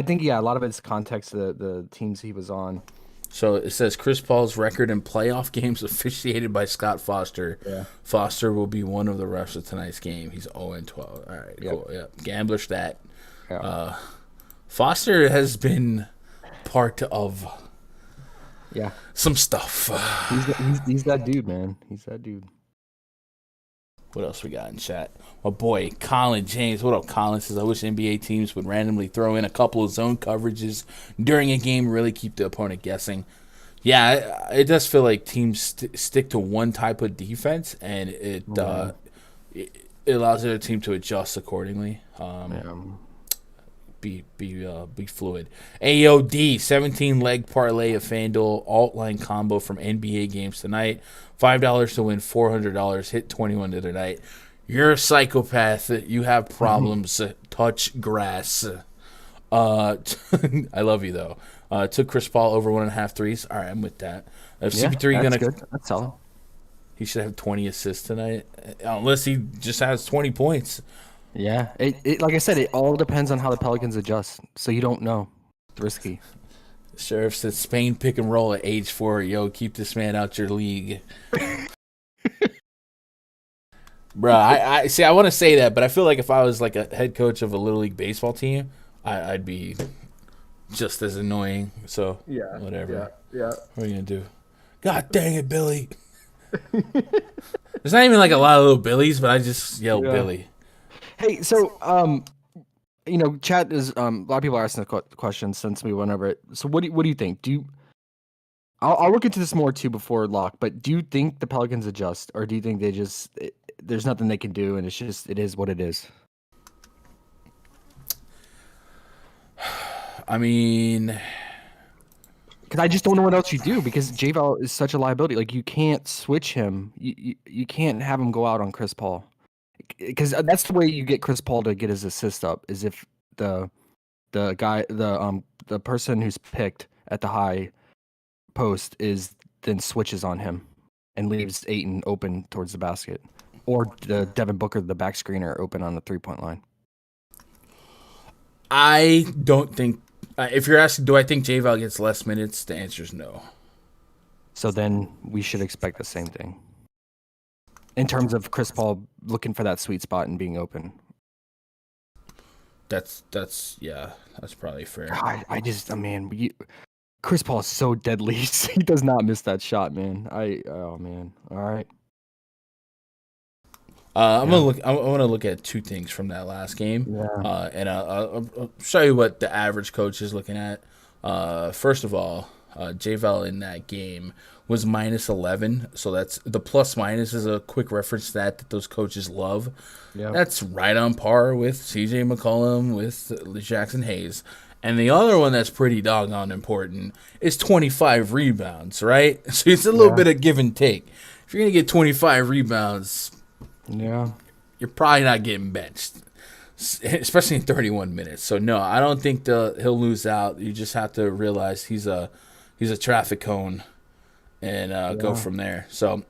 think a lot of it's context the teams he was on. So it says Chris Paul's record in playoff games officiated by Scott Foster. Yeah. Foster will be one of the refs of tonight's game. He's 0-12. All right, cool. Yeah, gambler stat. Yeah. Foster has been part of some stuff. He's that dude, man. He's that dude. What else we got in chat? My boy, Colin James. What up, Colin? Says, I wish NBA teams would randomly throw in a couple of zone coverages during a game, really keep the opponent guessing. Yeah, it does feel like teams stick to one type of defense, and it allows the other team to adjust accordingly. Be fluid. AOD 17 leg parlay of FanDuel alt line combo from NBA games tonight. $5 to win $400. Hit 21 the other night. You're a psychopath. You have problems. Touch grass. I love you though. Took Chris Paul over 1.5 threes. All right, I'm with that. If CP3 that's good. That's solid. He should have 20 assists tonight, unless he just has 20 points. Yeah, it like I said, it all depends on how the Pelicans adjust. So you don't know. It's risky. Sheriff said Spain pick and roll at age 4. Yo, keep this man out your league. Bro, I see. I want to say that, but I feel like if I was like a head coach of a little league baseball team, I'd be just as annoying. So whatever. Yeah. What are you gonna do? God dang it, Billy. There's not even like a lot of little Billies, but I just yell Billy. Hey, so chat is a lot of people are asking the question since we went over it. So what do you think? I'll look into this more too before lock. But do you think the Pelicans adjust, or do you think they just there's nothing they can do and it is what it is? I mean, because I just don't know what else you do because JaVale is such a liability. Like you can't switch him. You can't have him go out on Chris Paul. Because that's the way you get Chris Paul to get his assist up is if the person who's picked at the high post is then switches on him and leaves Ayton open towards the basket, or the Devin Booker, the back screener, open on the 3-point line. I don't think. If you're asking, do I think JaVale gets less minutes? The answer is no. So then we should expect the same thing. In terms of Chris Paul looking for that sweet spot and being open. That's probably fair. Chris Paul is so deadly. He does not miss that shot, man. All right. I'm gonna look at two things from that last game. Yeah. And I'll show you what the average coach is looking at. First of all, JaVale in that game was minus 11, so that's the plus minus is a quick reference stat that those coaches love. Yep. That's right on par with CJ McCollum, with Jackson Hayes. And the other one that's pretty doggone important is 25 rebounds, right? So it's a little bit of give and take. If you're going to get 25 rebounds, you're probably not getting benched, especially in 31 minutes. So, no, I don't think he'll lose out. You just have to realize he's a traffic cone and go from there. So,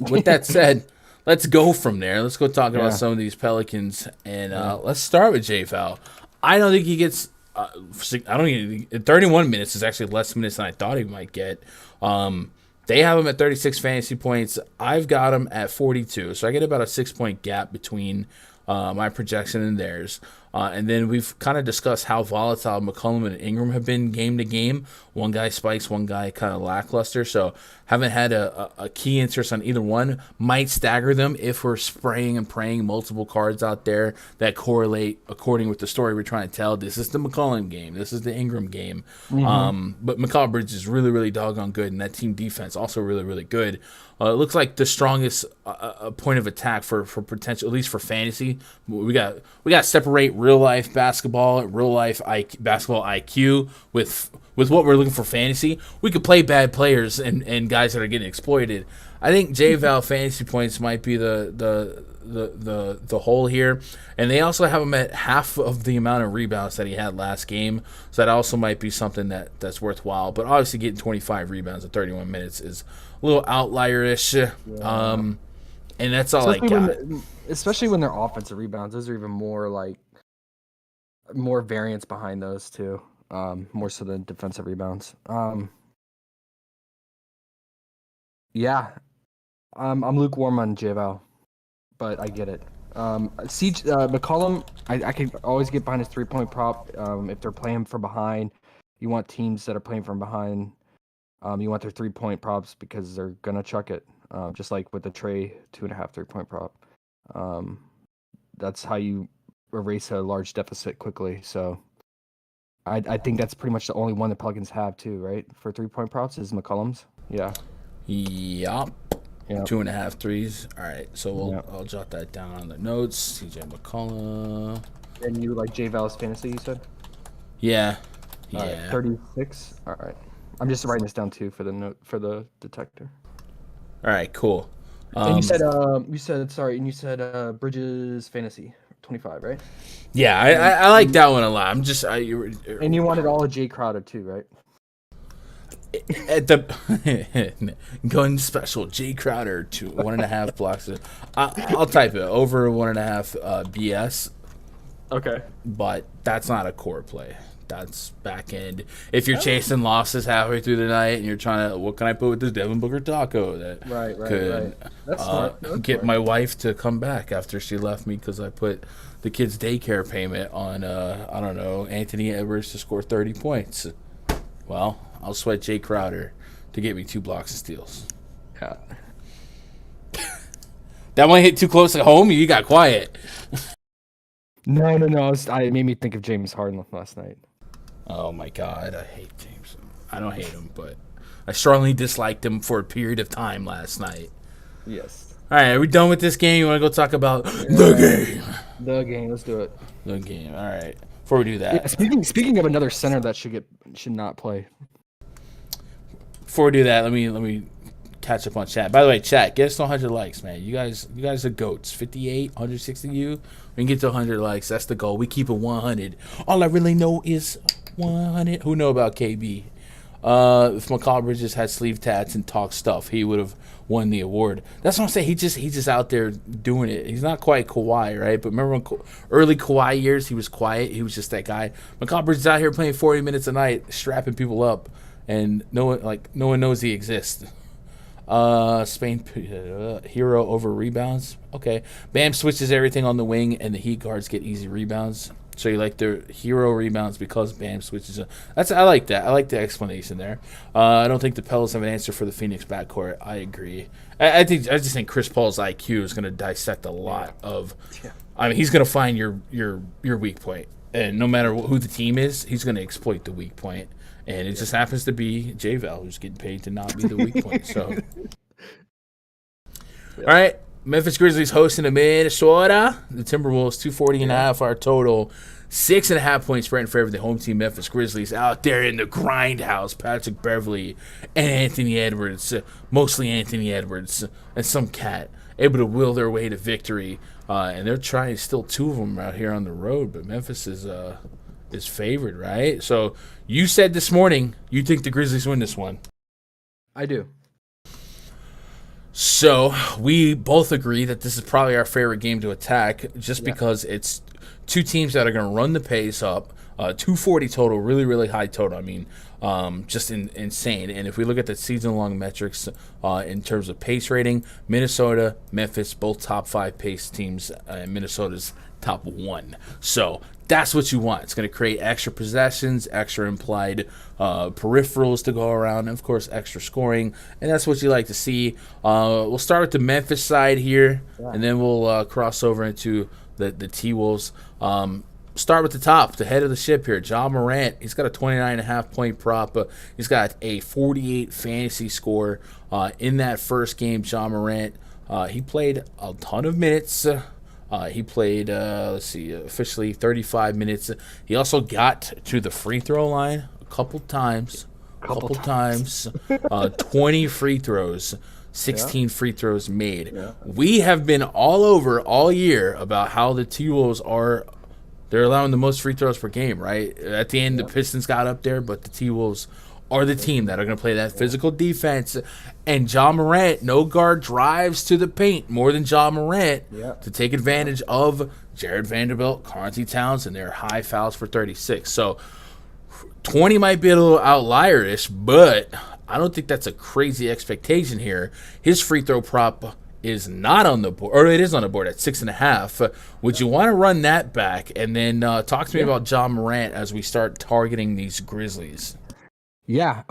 with that said, let's go from there. Let's go talk about some of these Pelicans, and let's start with JaVale. I don't think he gets. I don't think 31 minutes is actually less minutes than I thought he might get. They have him at 36 fantasy points. I've got him at 42, so I get about a 6-point gap between my projection and theirs. And then we've kind of discussed how volatile McCollum and Ingram have been game to game. One guy spikes, one guy kind of lackluster. So haven't had a key interest on either one. Might stagger them if we're spraying and praying multiple cards out there that correlate according with the story we're trying to tell. This is the McCollum game. This is the Ingram game. Mm-hmm. But McCall Bridges is really, really doggone good, and that team defense also really, really good. It looks like the strongest point of attack for potential, at least for fantasy. We got to separate real life basketball, real life basketball IQ with with what we're looking for fantasy, we could play bad players and guys that are getting exploited. I think J-Val fantasy points might be the hole here, and they also have him at half of the amount of rebounds that he had last game, so that also might be something that's worthwhile. But obviously, getting 25 rebounds in 31 minutes is a little outlier-ish, and that's all especially I got. Especially when they're offensive rebounds, those are even more variance behind those too, more so than defensive rebounds. I'm lukewarm on JVal, but I get it. McCollum, I can always get behind his 3-point prop. If they're playing from behind, you want teams that are playing from behind. You want their 3-point props because they're gonna chuck it. Just like with the Trey 2.5 3-point prop. That's how you erase a large deficit quickly. So I think that's pretty much the only one the Pelicans have too, right? For 3-point props is McCollum's. Yeah. Yup. Yep. 2.5 threes. All right, so I'll jot that down on the notes. CJ McCollum. And you like JVal's fantasy, you said? Yeah. All right, 36. All right. I'm just writing this down too for the detector. All right, cool. And you said Bridges fantasy 25, right? Yeah, I like that one a lot. I'm just And you wanted all of Jay Crowder too, right? At the going special, Jay Crowder to 1.5 blocks. I'll type it over 1.5 BS. Okay. But that's not a core play. That's back end. If you're chasing losses halfway through the night and you're trying to, what can I put with this Devin Booker taco that could That's smart. get my wife to come back after she left me because I put the kid's daycare payment on, I don't know, Anthony Edwards to score 30 points. Well, I'll sweat Jay Crowder to get me 2 blocks of steals. Yeah. That one hit too close at home? You got quiet. No. I made me think of James Harden last night. Oh, my God. I hate James. I don't hate him, but I strongly disliked him for a period of time last night. Yes. All right, are we done with this game? You want to go talk about the game? The game. Let's do it. The game. All right. Before we do that. Yeah, speaking of another center that should not play. Before we do that, let me catch up on chat. By the way, chat, get us to 100 likes, man. You guys are goats. 58, 160 you. We can get to 100 likes. That's the goal. We keep it 100. All I really know is 100. Who know about KB? If McCall Bridges had sleeve tats and talk stuff, he would have won the award. That's what I'm saying. He's just out there doing it. He's not quite Kawhi, right? But remember when early Kawhi years, he was quiet. He was just that guy. McCall Bridges out here playing 40 minutes a night, strapping people up, and no one knows he exists. Spain hero over rebounds. Okay. Bam switches everything on the wing, and the Heat guards get easy rebounds. So you like their hero rebounds because Bam switches. I like that. I like the explanation there. I don't think the Pelicans have an answer for the Phoenix backcourt. I agree. I just think Chris Paul's IQ is going to dissect a lot of. I mean, he's going to find your weak point, and no matter who the team is, he's going to exploit the weak point. And it just happens to be JVal who's getting paid to not be the weak point. So, all right, Memphis Grizzlies hosting the Minnesota. The Timberwolves 240.5 our total. 6.5 point spread in favor of the home team Memphis Grizzlies out there in the grindhouse. Patrick Beverley and Anthony Edwards, mostly Anthony Edwards, and some cat able to will their way to victory. And they're trying still 2 of them out here on the road, but Memphis is favored, right? So you said this morning you think the Grizzlies win this one. I do. So we both agree that this is probably our favorite game to attack just because it's 2 teams that are going to run the pace up. 240 total, really, really high total. I mean, just insane. And if we look at the season-long metrics in terms of pace rating, Minnesota, Memphis, both top 5 pace teams, and Minnesota's top 1. So that's what you want. It's going to create extra possessions, extra implied peripherals to go around, and, of course, extra scoring. And that's what you like to see. We'll start with the Memphis side here, and then we'll cross over into the T-Wolves. Start with the top, the head of the ship here, Ja Morant. He's got a 29.5 point prop. He's got a 48 fantasy score. In that first game, Ja Morant, he played a ton of minutes. He played, officially 35 minutes. He also got to the free throw line couple times. 20 free throws, 16 free throws made. Yeah. We have been all over all year about how the T-Wolves they're allowing the most free throws per game, right? At the end, the Pistons got up there, but the T-Wolves are the team that are going to play that physical defense. And Ja Morant, no guard, drives to the paint more than Ja Morant to take advantage of Jared Vanderbilt, Karl-Anthony Towns, and their high fouls for 36. So 20 might be a little outlierish, but I don't think that's a crazy expectation here. His free throw prop is not on the board, or it is on the board at 6.5. Would you want to run that back? And then talk to me about Ja Morant as we start targeting these Grizzlies. Yeah,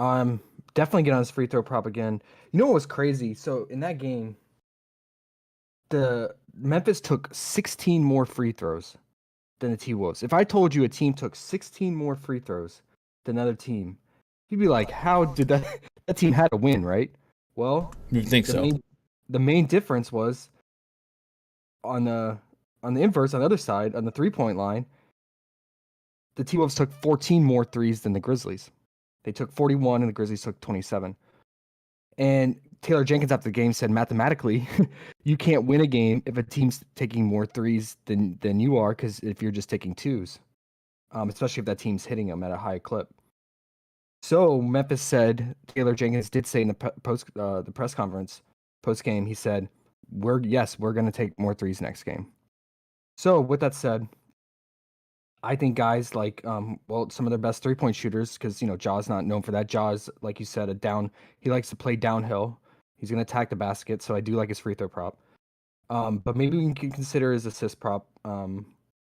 definitely get on his free throw prop again. You know what was crazy? So in that game, the Memphis took 16 more free throws than the T-Wolves. If I told you a team took 16 more free throws than another team, you'd be like, how did that team had to win, right? Well, You think so? The main difference was on the inverse, on the other side, on the 3-point line, the T-Wolves took 14 more threes than the Grizzlies. They took 41 and the Grizzlies took 27. And Taylor Jenkins after the game said, mathematically, you can't win a game if a team's taking more threes than you are, because if you're just taking twos, especially if that team's hitting them at a high clip. So Memphis said, Taylor Jenkins did say in the press conference post game, he said, we're going to take more threes next game. So with that said, I think guys like some of their best 3-point shooters, because Ja's not known for that. Ja's, like you said, he likes to play downhill. He's gonna attack the basket, so I do like his free throw prop. But maybe we can consider his assist prop,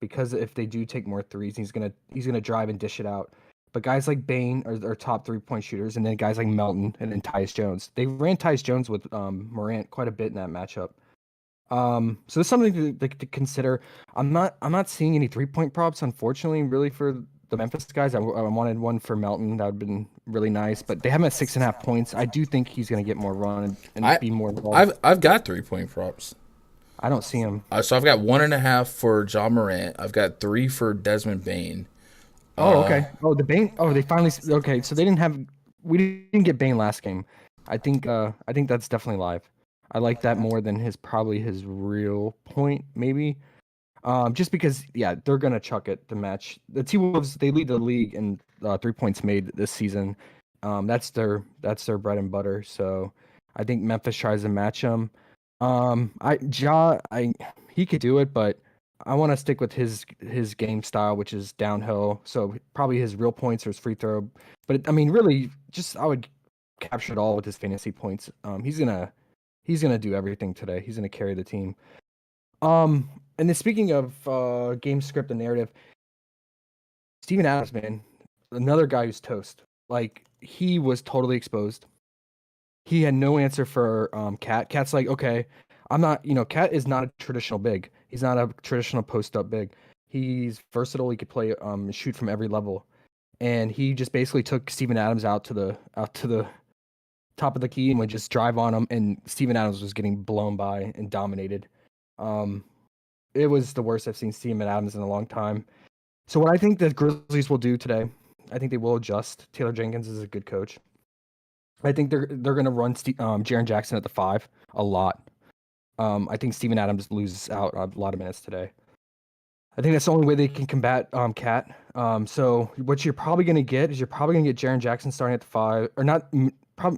because if they do take more threes, he's gonna drive and dish it out. But guys like Bane are top 3-point shooters, and then guys like Melton and then Tyus Jones. They ran Tyus Jones with Morant quite a bit in that matchup. So there's something to consider. I'm not seeing any 3-point props, unfortunately, really, for the Memphis guys. I wanted one for Melton. That would have been really nice, but they have him at 6.5 points. I do think he's going to get more run and be more involved. I've got 3-point props. I don't see him. So I've got 1.5 for Ja Morant. I've got 3 for Desmond Bane. Oh, okay. The Bane. Oh, they finally. Okay, so we didn't get Bane last game. I think that's definitely live. I like that more than his real point, maybe. Just because, they're gonna chuck it to match the T-Wolves. They lead the league in 3 points made this season. That's their bread and butter. So I think Memphis tries to match them. He could do it, but I want to stick with his game style, which is downhill. So probably his real points or his free throw. But I mean, really, I would capture it all with his fantasy points. He's gonna do everything today. He's gonna carry the team. And then speaking of game script and narrative, Steven Adams, man, another guy who's toast. Like, he was totally exposed. He had no answer for Cat. Cat's like, okay, I'm not. Cat is not a traditional big. He's not a traditional post up big. He's versatile. He could play shoot from every level, and he just basically took Steven Adams out to the top of the key and would just drive on him, and Steven Adams was getting blown by and dominated. It was the worst I've seen Steven Adams in a long time. So what I think the Grizzlies will do today, I think they will adjust. Taylor Jenkins is a good coach. I think they're going to run Jaren Jackson at the 5 a lot. I think Steven Adams loses out a lot of minutes today. I think that's the only way they can combat Cat. So what you're probably going to get is Jaren Jackson starting at the 5, or not.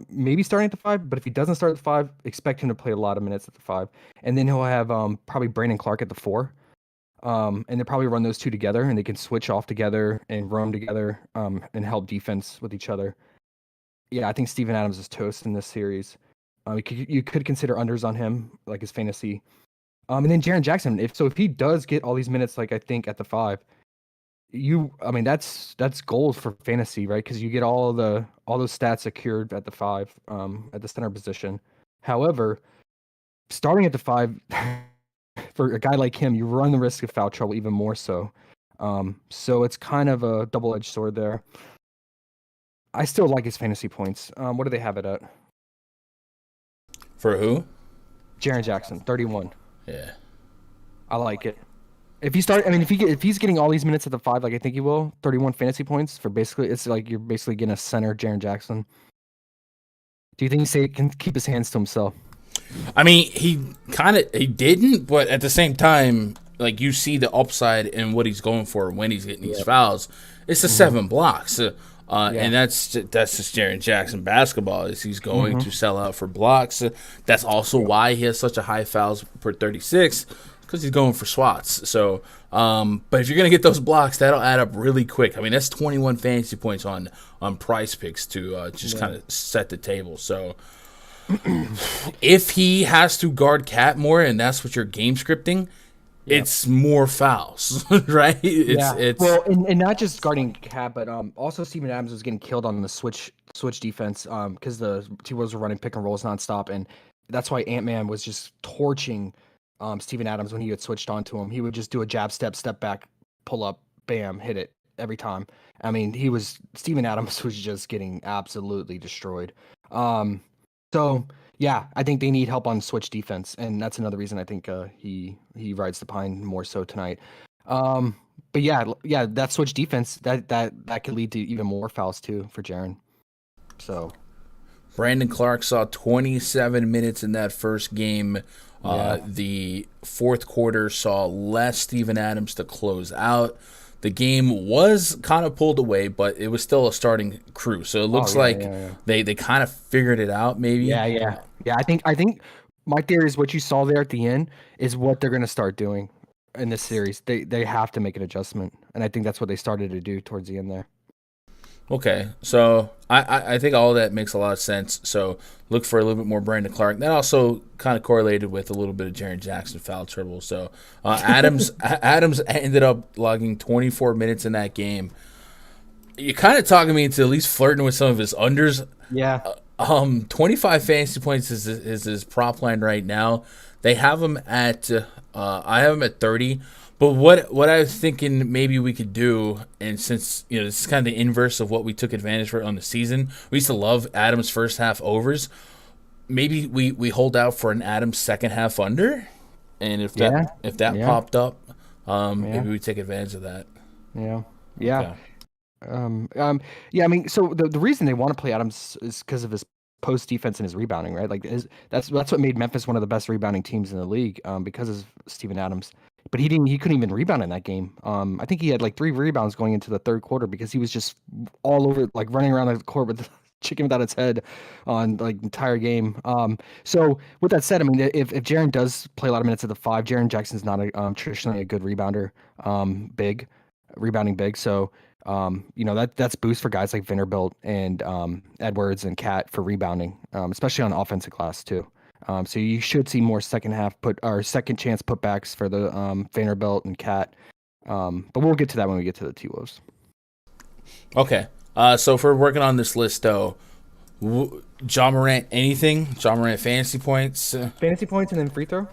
Maybe starting at the 5, but if he doesn't start at the 5, expect him to play a lot of minutes at the 5. And then he'll have probably Brandon Clark at the 4. And they'll probably run those two together, and they can switch off together and roam together and help defense with each other. Yeah, I think Steven Adams is toast in this series. You could consider unders on him, like his fantasy. And then Jaren Jackson, if he does get all these minutes, like I think at the 5, that's gold for fantasy, right? Because you get all those stats secured at the 5, at the center position. However, starting at the 5 for a guy like him, you run the risk of foul trouble even more so. So it's kind of a double-edged sword there. I still like his fantasy points. What do they have it at? For who? Jaren Jackson, 31. Yeah. I like it. If he's getting all these minutes at the 5, like I think he will, 31 fantasy points for basically, it's like you're basically getting a center, Jaren Jackson. Do you think he can keep his hands to himself? I mean, he didn't, but at the same time, like you see the upside in what he's going for when he's getting these fouls. It's the 7 blocks, and that's just Jaren Jackson basketball. Is he's going to sell out for blocks? That's also why he has such a high fouls per 36, because he's going for swats. So, but if you're gonna get those blocks, that'll add up really quick. I mean, that's 21 fantasy points on PrizePicks to just kind of set the table. So. If he has to guard Cat more, and that's what you're game scripting, it's more fouls, right? It's well, and not just guarding Cat, but also Steven Adams was getting killed on the switch defense because the T-Wolves were running pick and rolls nonstop, and that's why Ant-Man was just torching Steven Adams when he had switched onto him. He would just do a jab step back, pull up, bam, hit it every time. I mean, Steven Adams was just getting absolutely destroyed. So yeah, I think they need help on switch defense, and that's another reason I think he rides the pine more so tonight. But yeah, that switch defense that could lead to even more fouls too for Jaren. So Brandon Clark saw 27 minutes in that first game. The fourth quarter saw less Steven Adams to close out. The game was kind of pulled away, but it was still a starting crew. So it looks they kind of figured it out, maybe. Yeah. I think my theory is what you saw there at the end is what they're going to start doing in this series. They have to make an adjustment, and I think that's what they started to do towards the end there. Okay, so I think all of that makes a lot of sense. So look for a little bit more Brandon Clark. That also kind of correlated with a little bit of Jaren Jackson foul trouble. So Adams ended up logging 24 minutes in that game. You're kind of talking me into at least flirting with some of his unders. Yeah. 25 fantasy points is his prop line right now. They have him at I have him at 30. But what I was thinking maybe we could do, and since this is kind of the inverse of what we took advantage for on the season, we used to love Adams' first half overs. Maybe we hold out for an Adams second half under, and if that popped up, maybe we take advantage of that. Yeah. Okay. I mean, so the reason they want to play Adams is because of his post defense and his rebounding, right? Like that's what made Memphis one of the best rebounding teams in the league, because of Steven Adams. But he couldn't even rebound in that game. I think he had like 3 rebounds going into the third quarter because he was just all over, like running around the court with the chicken without its head on like the entire game. So with that said, I mean, if Jaren does play a lot of minutes at the 5, Jaren Jackson's not traditionally a good rebounder, rebounding big. So that's boost for guys like Vanderbilt and Edwards and Cat for rebounding, especially on offensive glass too. So you should see more second chance putbacks for the Vanderbilt and Cat. But we'll get to that when we get to the T-Wolves. Okay. So if we're working on this list, though, Ja Morant, anything? Ja Morant fantasy points? Fantasy points and then free throw?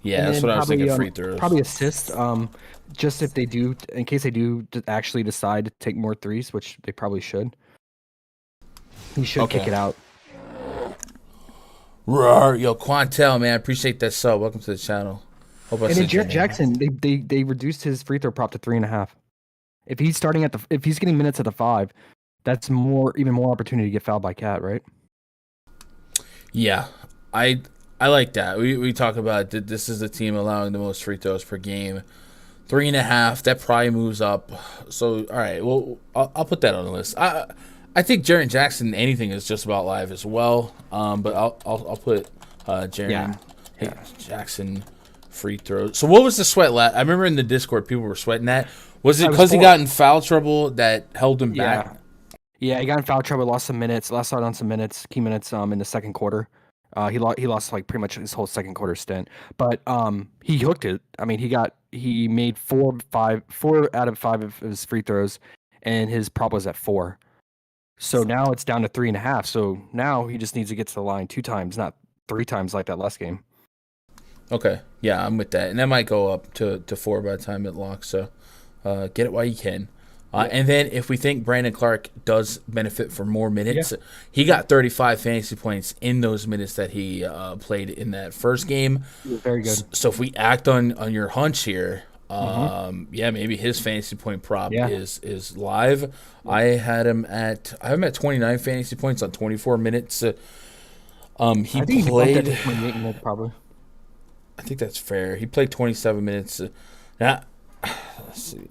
Yeah, that's what I was thinking, free throws. Probably assist, just if they do, in case they do actually decide to take more threes, which they probably should. He should kick it out. Yo, Quantel, man, I appreciate that sub. Welcome to the channel. And then Jaren Jackson, they reduced his free throw prop to 3.5. If he's getting minutes at the 5, that's even more opportunity to get fouled by Cat, right? Yeah, I like that. We talk about that. This is the team allowing the most free throws per game. 3.5. That probably moves up. So all right, well I'll put that on the list. I think Jaren Jackson anything is just about live as well. But I'll put Jaren Jackson free throws. So what was the sweat? I remember in the Discord people were sweating that. Was it because he got in foul trouble that held him back? Yeah, he got in foul trouble, lost out on some minutes, key minutes in the second quarter. He lost like pretty much his whole second quarter stint. But he hooked it. I mean, he made 4 out of 5 of his free throws, and his prop was at 4. So now it's down to 3.5. So now he just needs to get to the line 2 times, not 3 times like that last game. Okay. Yeah, I'm with that. And that might go up to 4 by the time it locks. So get it while you can. And then if we think Brandon Clark does benefit for more minutes, he got 35 fantasy points in those minutes that he played in that first game. Very good. So if we act on your hunch here, Yeah, maybe his fantasy point prop Yeah. is live. I have him at 29 fantasy points on 24 minutes. He I think you bumped that played. to 28 minutes probably. I think that's fair. He played 27 minutes. Now, let's see.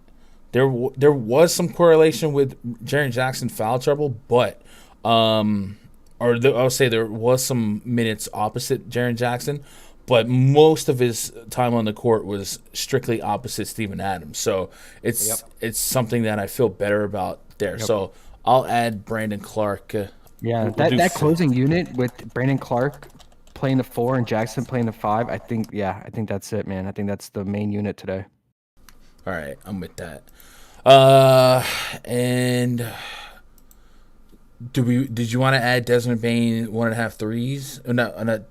There was some correlation with Jaren Jackson foul trouble, but I'll say there was some minutes opposite Jaren Jackson, but most of his time on the court was strictly opposite Steven Adams. So it's something that I feel better about there. Yep. So I'll add Brandon Clark. Yeah, we'll do that closing unit with Brandon Clark playing the 4 and Jackson playing the 5, I think that's it, man. I think that's the main unit today. All right, I'm with that. And did you want to add Desmond Bane 1.5 threes? Not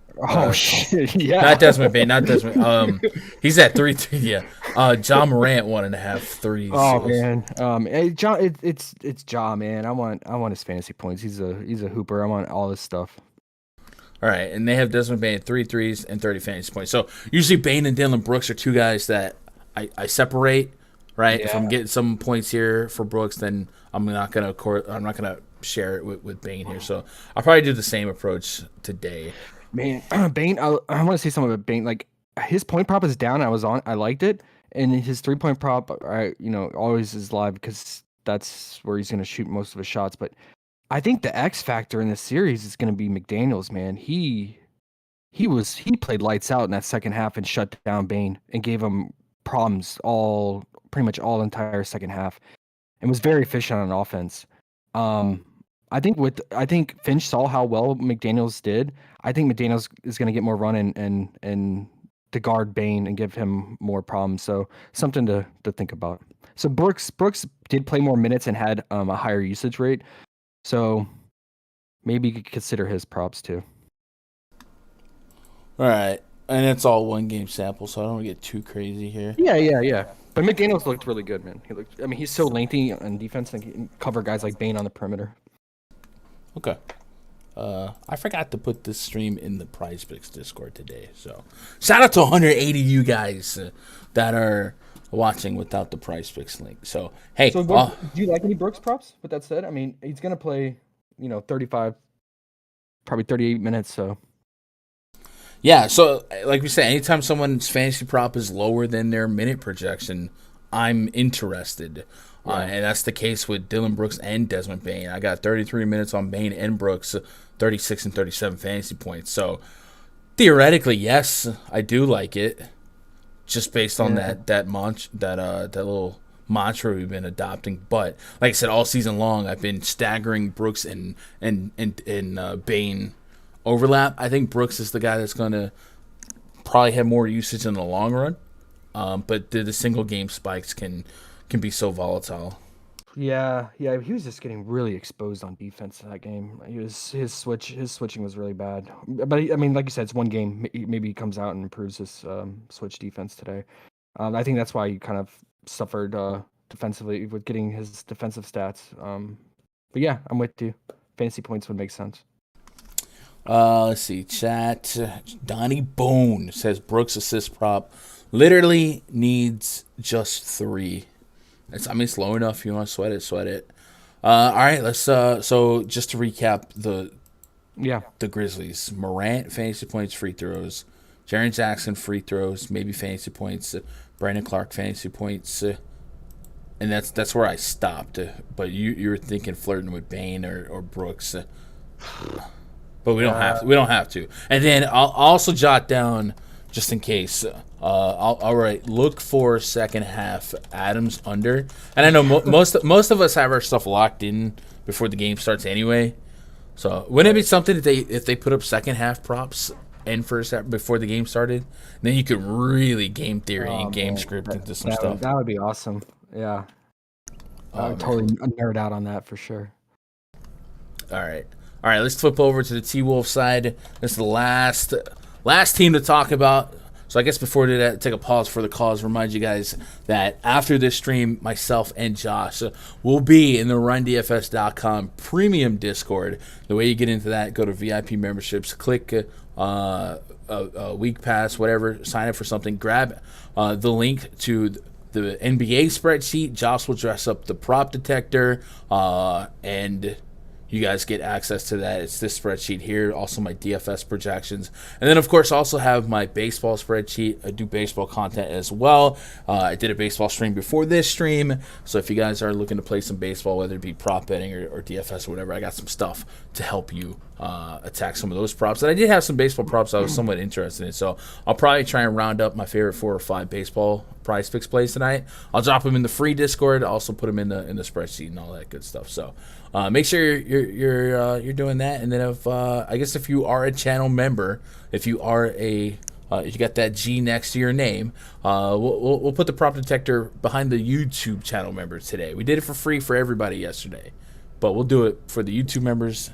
Shit, yeah. not Desmond Bane, not Desmond. He's at 3. Yeah. John Morant 1.5 threes. Oh man, hey, John, it's Ja, man. I want his fantasy points. He's a hooper. I want all this stuff. All right, and they have Desmond Bane 3 threes and 30 fantasy points. So usually Bane and Dylan Brooks are two guys that I separate. Right, Yeah. if I'm getting some points here for Brooks, then I'm not gonna share it with Bane here. So I'll probably do the same approach today. Man, Bane. I want to say something about Bane. Like his point prop is down. I liked it, and his 3-point prop, always is live because that's where he's gonna shoot most of his shots. But I think the X factor in this series is gonna be McDaniels. Man, he played lights out in that second half and shut down Bane and gave him problems pretty much all entire second half, and was very efficient on offense. I think Finch saw how well McDaniels did. I think McDaniels is going to get more run and to guard Bane and give him more problems. So something to think about. So Brooks did play more minutes and had a higher usage rate. So maybe you could consider his props too. All right, and it's all one game sample, so I don't want to get too crazy here. Yeah. But McDaniels looked really good, man. He's so lengthy on defense and he can cover guys like Bane on the perimeter. Okay. I forgot to put this stream in the PrizePicks Discord today, so shout out to 180 you guys that are watching without the PrizePicks link. So hey, So do you like any Brooks props? With that said, I mean, he's gonna play, 35, probably 38 minutes. So yeah. So like we said, anytime someone's fantasy prop is lower than their minute projection, I'm interested. And that's the case with Dylan Brooks and Desmond Bane. I got 33 minutes on Bane and Brooks, 36 and 37 fantasy points. So theoretically, yes, I do like it, just based on that little mantra we've been adopting. But like I said, all season long, I've been staggering Brooks and Bane overlap. I think Brooks is the guy that's going to probably have more usage in the long run. But the single game spikes can be so volatile. yeah, he was just getting really exposed on defense in that game. His switching was really bad. But I mean, like you said, it's one game. Maybe he comes out and improves his switch defense today. I think that's why he kind of suffered defensively with getting his defensive stats. But yeah, I'm with you. Fantasy points would make sense. Let's see. Chat. Donnie Bone says Brooks assist prop literally needs just 3. It's low enough. If you want to sweat it. All right, let's. So just to recap the Grizzlies: Morant fantasy points, free throws; Jaren Jackson free throws, maybe fantasy points; Brandon Clark fantasy points, and that's where I stopped. But you were thinking flirting with Bane or Brooks, but we don't have to. We don't have to. And then I'll also jot down just in case. All right, look for second half Adams under, and I know most of us have our stuff locked in before the game starts anyway. So wouldn't it be something if they put up second half props and first half before the game started? Then you could really game theory and game script into some stuff. That would be awesome. Yeah, I would totally nerd out on that for sure. All right. Let's flip over to the T-Wolf side. This is the last team to talk about. So I guess before we do that, take a pause for the cause. Remind you guys that after this stream, myself and Josh will be in the RunDFS.com premium Discord. The way you get into that, go to VIP memberships, click a week pass, whatever, sign up for something, grab the link to the NBA spreadsheet. Josh will dress up the prop detector, and you guys get access to that. It's this spreadsheet here, also my DFS projections. And then, of course, also have my baseball spreadsheet. I do baseball content as well. I did a baseball stream before this stream. So if you guys are looking to play some baseball, whether it be prop betting or DFS or whatever, I got some stuff to help you attack some of those props. And I did have some baseball props I was somewhat interested in. So I'll probably try and round up my favorite 4 or 5 baseball PrizePicks plays tonight. I'll drop them in the free Discord. I'll also put them in the spreadsheet and all that good stuff. So make sure you're doing that. And then if you are a channel member, if you are if you got that G next to your name, we'll put the prop detector behind the YouTube channel members today. We did it for free for everybody yesterday, but we'll do it for the YouTube members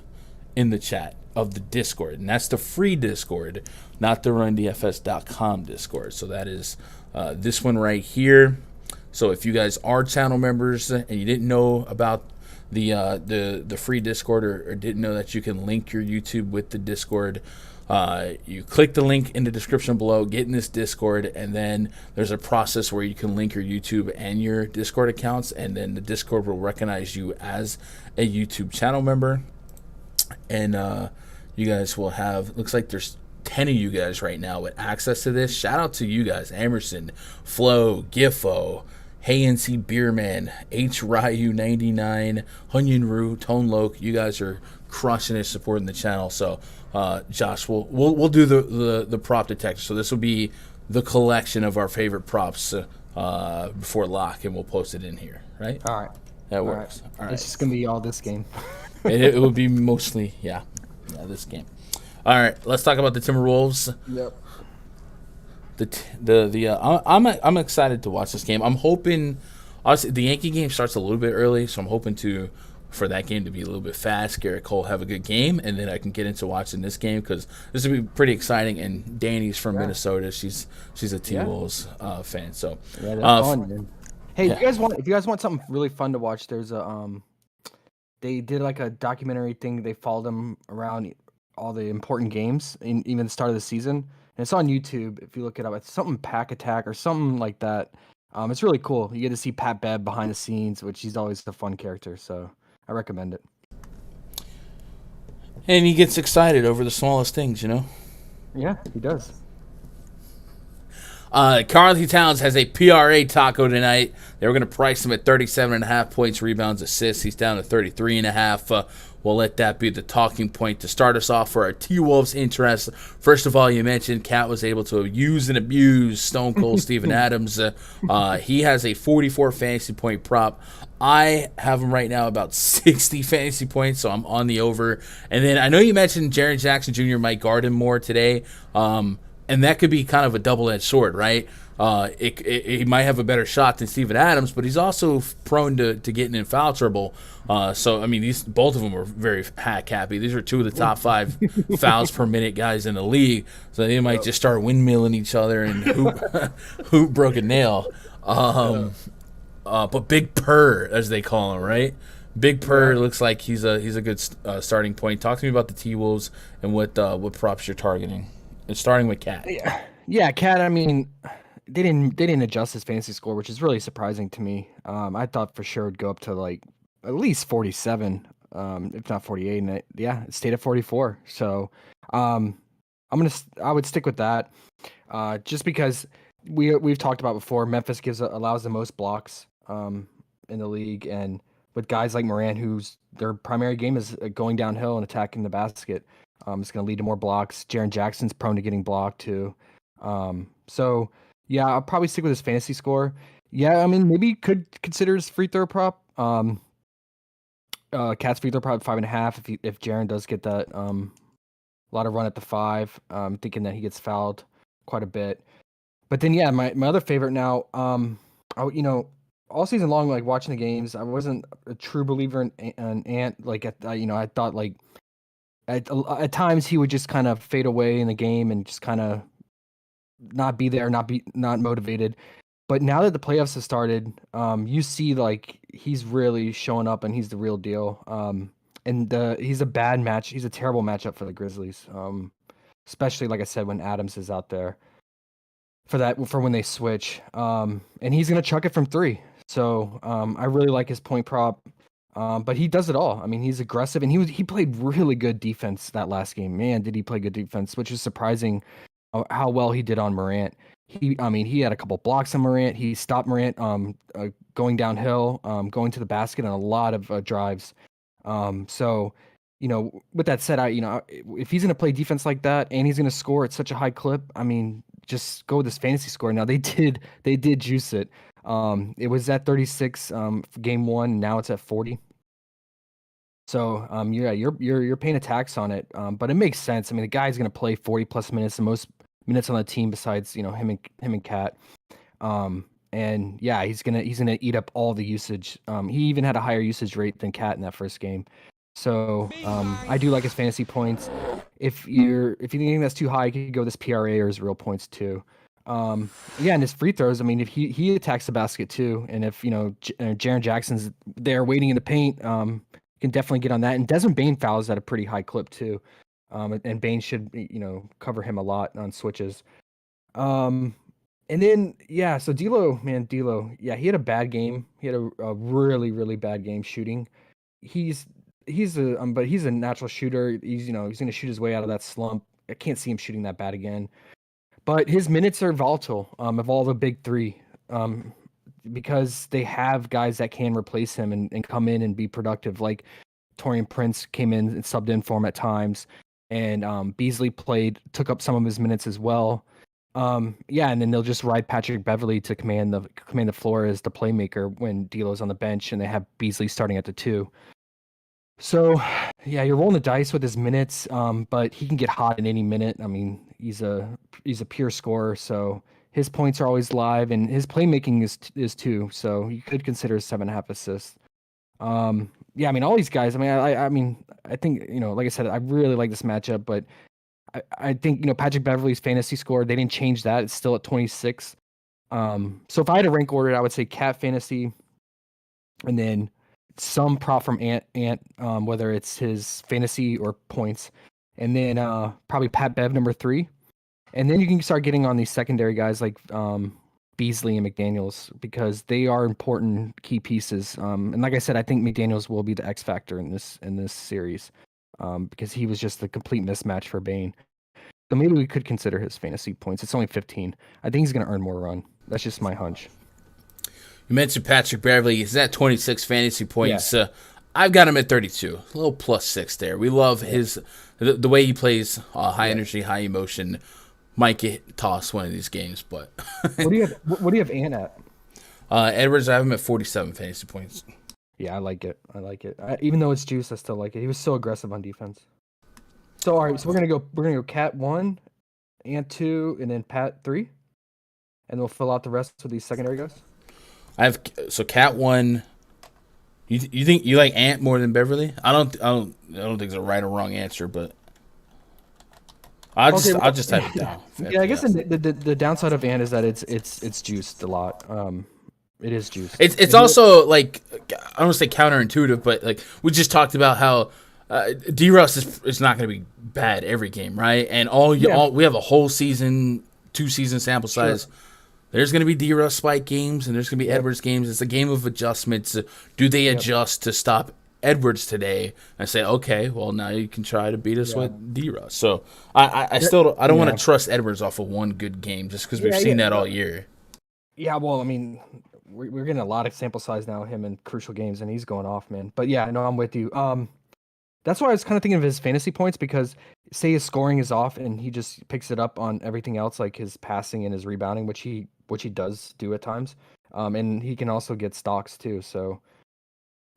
in the chat of the Discord, and that's the free Discord, not the rundfs.com Discord. So that is this one right here. So if you guys are channel members and you didn't know about the free Discord or didn't know that you can link your YouTube with the Discord, you click the link in the description below, get in this Discord, and then there's a process where you can link your YouTube and your Discord accounts, and then the Discord will recognize you as a YouTube channel member. And you guys will have, looks like there's 10 of you guys right now with access to this. Shout out to you guys: Emerson, Flo, Giffo, Hey NC Beerman, H Ryu 99, Hunyon Roo, Tone Loke. You guys are crushing it, supporting the channel. So Josh, we'll do the prop detector. So this will be the collection of our favorite props before lock, and we'll post it in here, right? All right. That works. All right. It's just gonna be all this game. It will be mostly, this game. All right, let's talk about the Timberwolves. Yep. I'm excited to watch this game. I'm hoping, obviously, the Yankee game starts a little bit early, so I'm hoping for that game to be a little bit fast. Garrett Cole have a good game, and then I can get into watching this game because this will be pretty exciting. And Danny's from Minnesota; she's a T-Wolves fan. So yeah, that's fun, man. Hey, if you guys want something really fun to watch, there's a they did like a documentary thing. They followed them around all the important games, in even the start of the season. And it's on YouTube. If you look it up, it's something Pack Attack or something like that. It's really cool. You get to see Pat Bev behind the scenes, which he's always a fun character. So I recommend it. And he gets excited over the smallest things, you know? Yeah, he does. Karl-Anthony Towns has a PRA taco tonight. They were going to price him at 37.5 points, rebounds, assists. He's down to 33.5. We'll let that be the talking point to start us off for our T-Wolves interest. First of all, you mentioned Cat was able to use and abuse Stone Cold Steven Adams. He has a 44 fantasy point prop. I have him right now about 60 fantasy points, so I'm on the over. And then I know you mentioned Jaren Jackson Jr. might guard him more today. And that could be kind of a double-edged sword, right? He might have a better shot than Steven Adams, but he's also prone to getting in foul trouble. So, I mean, both of them are very happy. These are 2 of the top 5 fouls per minute guys in the league. So they might just start windmilling each other and hoop broke a nail. But Big Purr, as they call him, right? Big Purr looks like he's a good starting point. Talk to me about the T-Wolves and what props you're targeting. And starting with Cat. Yeah, Cat. I mean, they didn't adjust his fantasy score, which is really surprising to me. I thought for sure it'd go up to like at least 47, if not 48, and it stayed at 44. So, I would stick with that, just because we've talked about before. Memphis allows the most blocks in the league, and with guys like Moran, whose their primary game is going downhill and attacking the basket. It's going to lead to more blocks. Jaren Jackson's prone to getting blocked too. So yeah, I'll probably stick with his fantasy score. Yeah, I mean, maybe could consider his free throw prop. Cat's free throw prop 5.5. If Jaren does get that a lot of run at the 5, thinking that he gets fouled quite a bit. But then yeah, my other favorite now. All season long, like watching the games, I wasn't a true believer in Ant. Like I thought like. At times he would just kind of fade away in the game and just kind of not be there, not motivated. But now that the playoffs have started, you see like he's really showing up and he's the real deal. And he's a terrible matchup for the Grizzlies, especially like I said when Adams is out there. for when they switch. And he's gonna chuck it from 3. So I really like his point prop. But he does it all. I mean, he's aggressive, and he played really good defense that last game. Man, did he play good defense, which is surprising how well he did on Morant. He had a couple blocks on Morant. He stopped Morant going downhill, going to the basket on a lot of drives. So, with that said, if he's going to play defense like that and he's going to score at such a high clip, I mean, just go with this fantasy score. Now they did juice it. It was at 36 game 1. Now it's at 40. So you're paying a tax on it, but it makes sense. I mean, the guy's going to play 40 plus minutes, the most minutes on the team besides him and Cat. And yeah, he's gonna eat up all the usage. He even had a higher usage rate than Cat in that first game. So I do like his fantasy points. If you think that's too high, you could go this PRA or his real points too. And his free throws. I mean, if he attacks the basket too, and if Jaren Jackson's there waiting in the paint, can definitely get on that. And Desmond Bane fouls at a pretty high clip too. And Bane should cover him a lot on switches. And then so D'Lo, he had a bad game. He had a really, really bad game shooting. He's a natural shooter. He's going to shoot his way out of that slump. I can't see him shooting that bad again. But his minutes are volatile of all the big 3, because they have guys that can replace him and come in and be productive. Like Taurean Prince came in and subbed in for him at times, and Beasley took up some of his minutes as well. And then they'll just ride Patrick Beverley to command the floor as the playmaker when D'Lo's on the bench, and they have Beasley starting at the 2. So, you're rolling the dice with his minutes, but he can get hot in any minute. I mean, he's a pure scorer, so his points are always live, and his playmaking is too. So you could consider 7.5 assists. I mean, all these guys. I mean, I think like I said, I really like this matchup, but I think Patrick Beverley's fantasy score, they didn't change that. It's still at 26. So if I had to rank order it, I would say Cat fantasy, and then some prop from Ant, whether it's his fantasy or points, and then probably Pat Bev number 3, and then you can start getting on these secondary guys like Beasley and McDaniels, because they are important key pieces. And like I said, I think McDaniels will be the X factor in this series, because he was just a complete mismatch for Bane. So maybe we could consider his fantasy points. It's only 15. I think he's going to earn more run. That's just my hunch. You mentioned Patrick Beverley. He's at 26 fantasy points. Yeah. I've got him at 32. A little +6 there. We love the way he plays, high energy, high emotion. Might get tossed one of these games, but what do you have Ant at? Edwards, I have him at 47 fantasy points. Yeah, I like it. Even though it's juice, I still like it. He was so aggressive on defense. So all right, so we're gonna go Cat 1, Ant 2, and then Pat 3, and we'll fill out the rest with these secondary guys. Cat 1. You think you like Ant more than Beverly? I don't think it's a right or wrong answer, but I'll just type it down. Yeah, I guess the downside of Ant is that it's juiced a lot. It is juiced. It's also like, I don't want to say counterintuitive, but like we just talked about how D-Russ is not going to be bad every game, right? And we have a whole season, 2-season sample size. Sure. There's going to be D-Russ spike games, and there's going to be Edwards games. It's a game of adjustments. Do they adjust to stop Edwards today and say, okay, well, now you can try to beat us with D-Russ? So I don't want to trust Edwards off of one good game just because we've seen that all year. Yeah, well, I mean, we're getting a lot of sample size now, him in crucial games, and he's going off, man. But yeah, no, I'm with you. That's why I was kind of thinking of his fantasy points, because say his scoring is off and he just picks it up on everything else, like his passing and his rebounding, which he does do at times. And he can also get stocks too. So,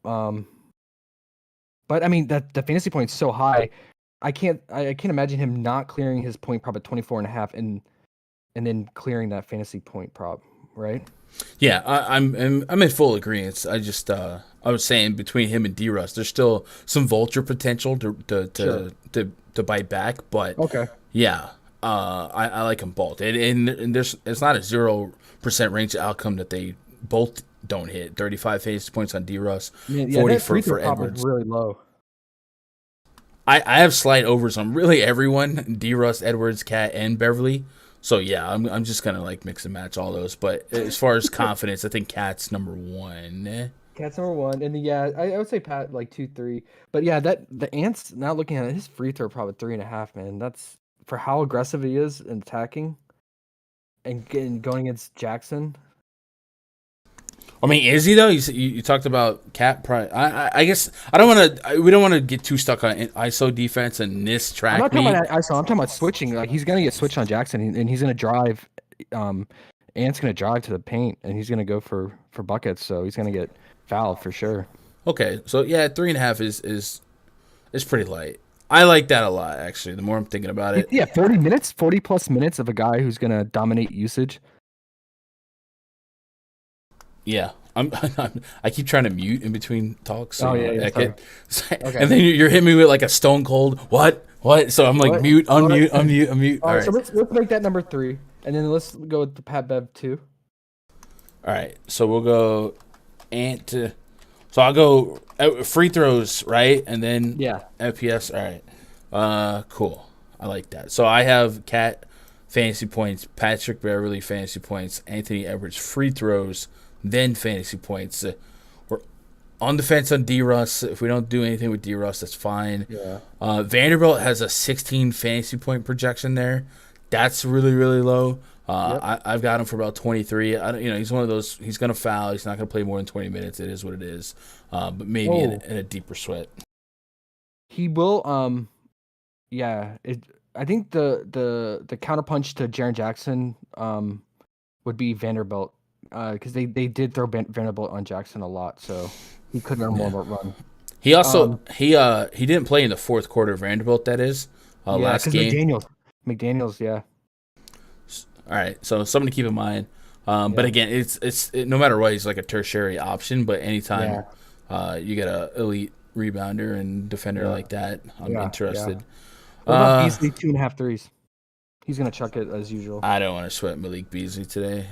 but I mean that the fantasy point's so high, I can't imagine him not clearing his point prop at 24.5 and then clearing that fantasy point prop, right? Yeah, I'm in full agreement. I was saying between him and D-Russ, there's still some vulture potential to bite back, but okay, yeah, I like them both, and it's not a 0% range outcome that they both don't hit. 35 fantasy points on D-Russ, 40 for Edwards. Really low. I have slight overs on really everyone: D-Russ, Edwards, Cat, and Beverly. So yeah, I'm just gonna like mix and match all those. But as far as confidence, I think Cat's number one. Cat's number one, and yeah, I would say Pat like 2-3. But yeah, that the Ants. Now looking at it, his free throw probably 3.5. Man, that's for how aggressive he is in attacking and going against Jackson. I mean, is he though? You talked about Cat. I guess I don't want to. We don't want to get too stuck on ISO defense and this track. I'm not talking about ISO. I'm talking about switching. Like he's gonna get switched on Jackson, and he's gonna drive. Ant's gonna drive to the paint, and he's gonna go for buckets. So he's gonna get fouled for sure. Okay, so yeah, 3.5 is pretty light. I like that a lot, actually. The more I'm thinking about it. Yeah, 40 plus minutes of a guy who's gonna dominate usage. Yeah, I keep trying to mute in between talks. So yeah. Okay. And then you're hitting me with like a stone cold what? So I'm like What? mute, unmute. All right, so let's make that number 3, and then let's go with the Pat Bev 2. All right, so we'll go Ant. So I'll go free throws, right, and then FPS. All right, cool. I like that. So I have Cat fantasy points, Patrick Beverly fantasy points, Anthony Edwards free throws, then fantasy points. We're on the fence on D-Russ. If we don't do anything with D-Russ, that's fine. Yeah. Vanderbilt has a 16 fantasy point projection there. That's really, really low. I've got him for about 23. He's one of those. He's going to foul. He's not going to play more than 20 minutes. It is what it is. But maybe in a deeper sweat. He will. I think the counterpunch to Jaren Jackson would be Vanderbilt because they did throw Vanderbilt on Jackson a lot, so he could earn more of a run. He also he didn't play in the fourth quarter of Vanderbilt. That is last game. McDaniels, yeah. All right, so something to keep in mind. But again, it's no matter what, he's like a tertiary option. But anytime you get a elite rebounder and defender like that, I'm interested. What about Beasley 2.5 threes? He's gonna chuck it as usual. I don't want to sweat Malik Beasley today.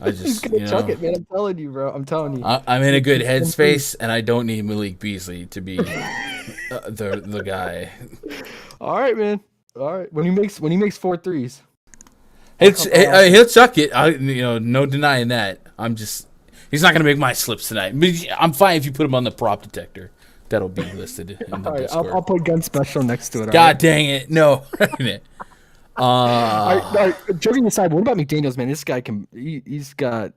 He's gonna chuck it, man. I'm telling you, bro. I'm telling you. I'm in a good headspace, and I don't need Malik Beasley to be the guy. All right, man. All right. When he makes 4 threes. He'll chuck it. No denying that. He's not gonna make my slips tonight. I'm fine if you put him on the prop detector. That'll be listed in the Discord. I'll put gun special next to it. God dang it! No. Joking aside, what about McDaniels, man? This guy he's got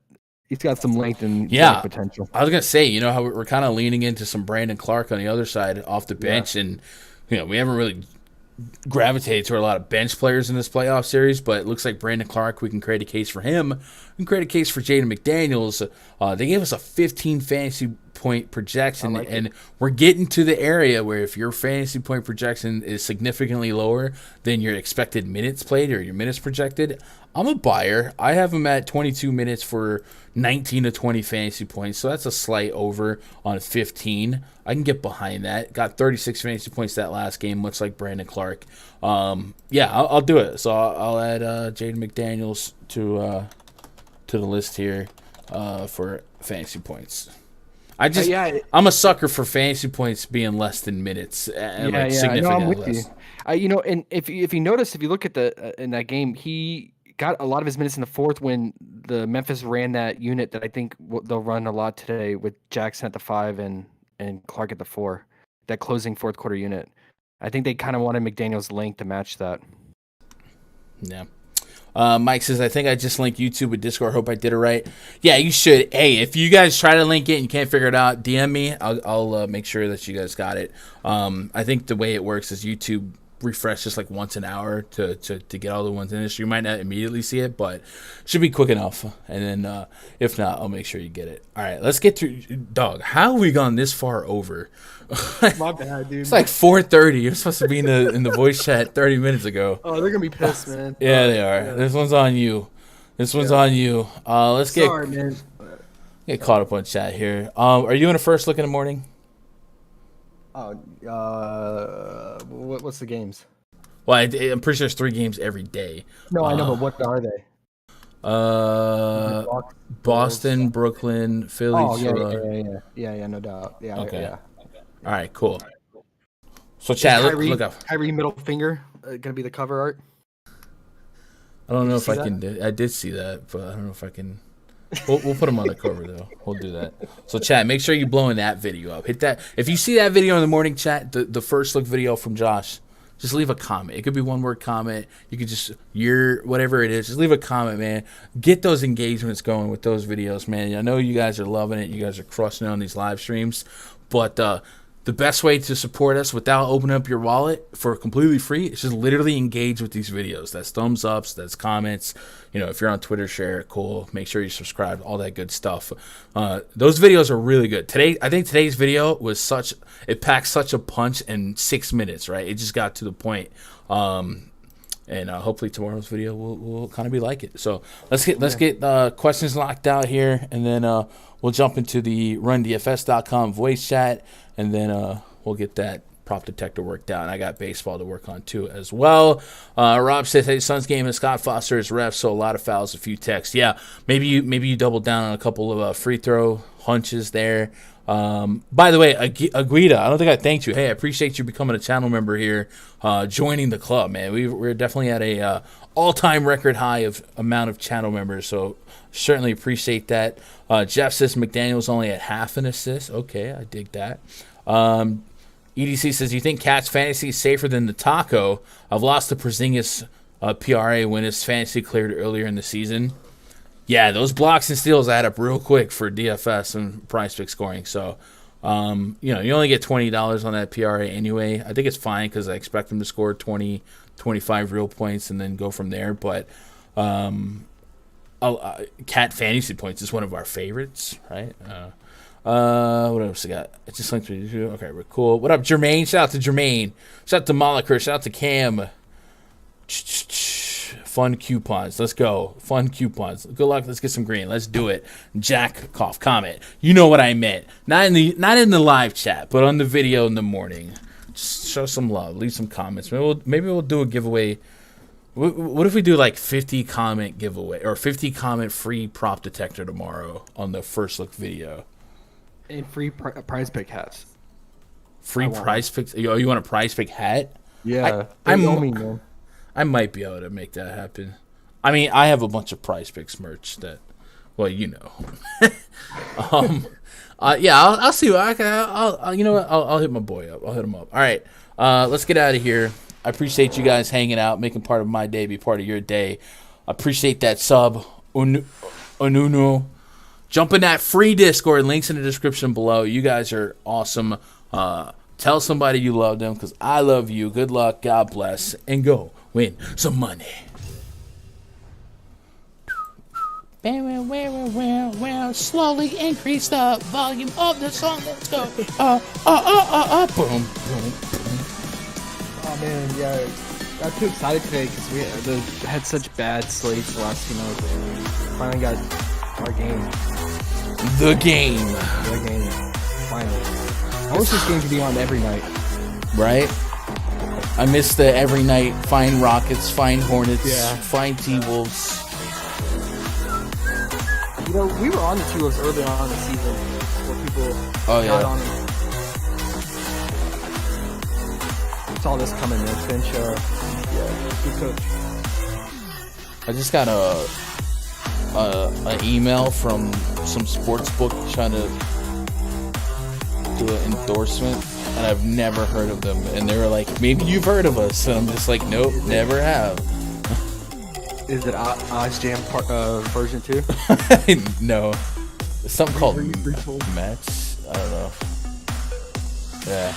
some length and potential. I was gonna say, how we're kind of leaning into some Brandon Clark on the other side off the bench, and we haven't really gravitated to a lot of bench players in this playoff series, but it looks like Brandon Clark, we can create a case for him. We can create a case for Jaden McDaniels. They gave us a 15 fantasy point projection, and we're getting to the area where if your fantasy point projection is significantly lower than your expected minutes played or your minutes projected, I'm a buyer. I have him at 22 minutes for 19 to 20 fantasy points, so that's a slight over on 15. I can get behind that. Got 36 fantasy points that last game, much like Brandon Clark. I'll do it. So I'll add Jaden McDaniels to the list here for fantasy points. I'm a sucker for fantasy points being less than minutes. I'm with you. And if you notice, if you look at in that game, he got a lot of his minutes in the fourth when the Memphis ran that unit that I think they'll run a lot today with Jackson at the 5 and Clark at the 4, that closing fourth quarter unit. I think they kind of wanted McDaniel's length to match that. Yeah. Mike says, I think I just linked YouTube with Discord. Hope I did it right. Yeah, you should. Hey, if you guys try to link it and you can't figure it out, DM me. I'll make sure that you guys got it. I think the way it works is YouTube refreshes like once an hour to get all the ones in this. You might not immediately see it, but it should be quick enough. And then if not, I'll make sure you get it. All right, let's get through. Dog, how have we gone this far over? My bad, dude. It's like 4:30. You're supposed to be in the voice chat 30 minutes ago. Oh, they're gonna be pissed, man. Yeah, they are. Yeah. This one's on you. On you. Let's get caught up on chat here. Are you in a first look in the morning? What's the games? Well, I'm pretty sure there's 3 games every day. No, I know, but what are they? Boston, Brooklyn, Philly. Oh, yeah, no doubt. Yeah, okay. Yeah. All right, cool. So, chat, look up. Kyrie middle finger gonna be the cover art. I don't Did know you if see I that? can. I did see that, but I don't know if I can. We'll put them on the cover though. We'll do that. So chat, make sure you're blowing that video up. Hit that. If you see that video in the morning, chat, the first look video from Josh, just leave a comment. It could be one word comment. You could just whatever it is. Just leave a comment, man. Get those engagements going with those videos, man. I know you guys are loving it. You guys are crushing it on these live streams, but the best way to support us without opening up your wallet for completely free is just literally engage with these videos. That's thumbs ups, that's comments. If you're on Twitter, share it, cool. Make sure you subscribe, all that good stuff. Those videos are really good. I think today's video was it packed such a punch in 6 minutes, right? It just got to the point. And hopefully tomorrow's video will kind of be like it. So let's get questions locked out here, and then we'll jump into the rundfs.com voice chat, and then we'll get that prop detector worked out. And I got baseball to work on too as well. Rob says, "Hey, Suns game and Scott Foster is ref, so a lot of fouls, a few texts. Yeah, maybe you double down on a couple of free throw hunches there." By the way, Aguida, I don't think I thanked you. Hey, I appreciate you becoming a channel member here, joining the club, man. We're definitely at a all-time record high of amount of channel members, so certainly appreciate that. Jeff says McDaniel's only at half an assist. Okay, I dig that. EDC says, you think Cat's fantasy is safer than the Taco? I've lost the Porzingis PRA when his fantasy cleared earlier in the season. Yeah, those blocks and steals add up real quick for DFS and PrizePicks scoring. So, you only get $20 on that PRA anyway. I think it's fine because I expect him to score 20, 25 real points and then go from there. But Cat fantasy points is one of our favorites, right? What else I got? It's just linked to. Okay, we're cool. What up, Jermaine? Shout out to Jermaine. Shout out to Moliker. Shout out to Cam. Fun coupons. Let's go. Fun coupons. Good luck. Let's get some green. Let's do it. Jack cough comment. You know what I meant. Not in the live chat, but on the video in the morning. Just show some love. Leave some comments. Maybe we'll do a giveaway. What if we do like 50 comment giveaway or 50 comment free prop detector tomorrow on the first look video? And free prize pick hats. Free PrizePicks. You want a PrizePick hat? Yeah. Man. I might be able to make that happen. I mean, I have a bunch of PrizePicks merch that, well, you know. Yeah, I'll see what I can. You know what? I'll hit my boy up. I'll hit him up. All right, let's get out of here. I appreciate you guys hanging out, making part of my day, be part of your day. I appreciate that sub, Onunu. Jump in that free Discord. Links in the description below. You guys are awesome. Tell somebody you love them because I love you. Good luck. God bless. And go win some money. Well, slowly increase the volume of the song. Let's go. Boom, boom, boom. Oh, man, yeah. Got too excited today because we had such bad slates the last few nights. Finally got our game. The game. Finally. I wish this game could be on every night. Right? I miss the every night find Rockets, find Hornets, find T-Wolves. You know, we were on the T-Wolves early on in the season where people got on them. Saw this coming, man. Finch, good coach. I just got an email from some sports book trying to do an endorsement, and I've never heard of them. And they were like, maybe you've heard of us. And I'm just like, nope, never have. Is it OzJam version 2? No. It's something called Mets. I don't know. Yeah.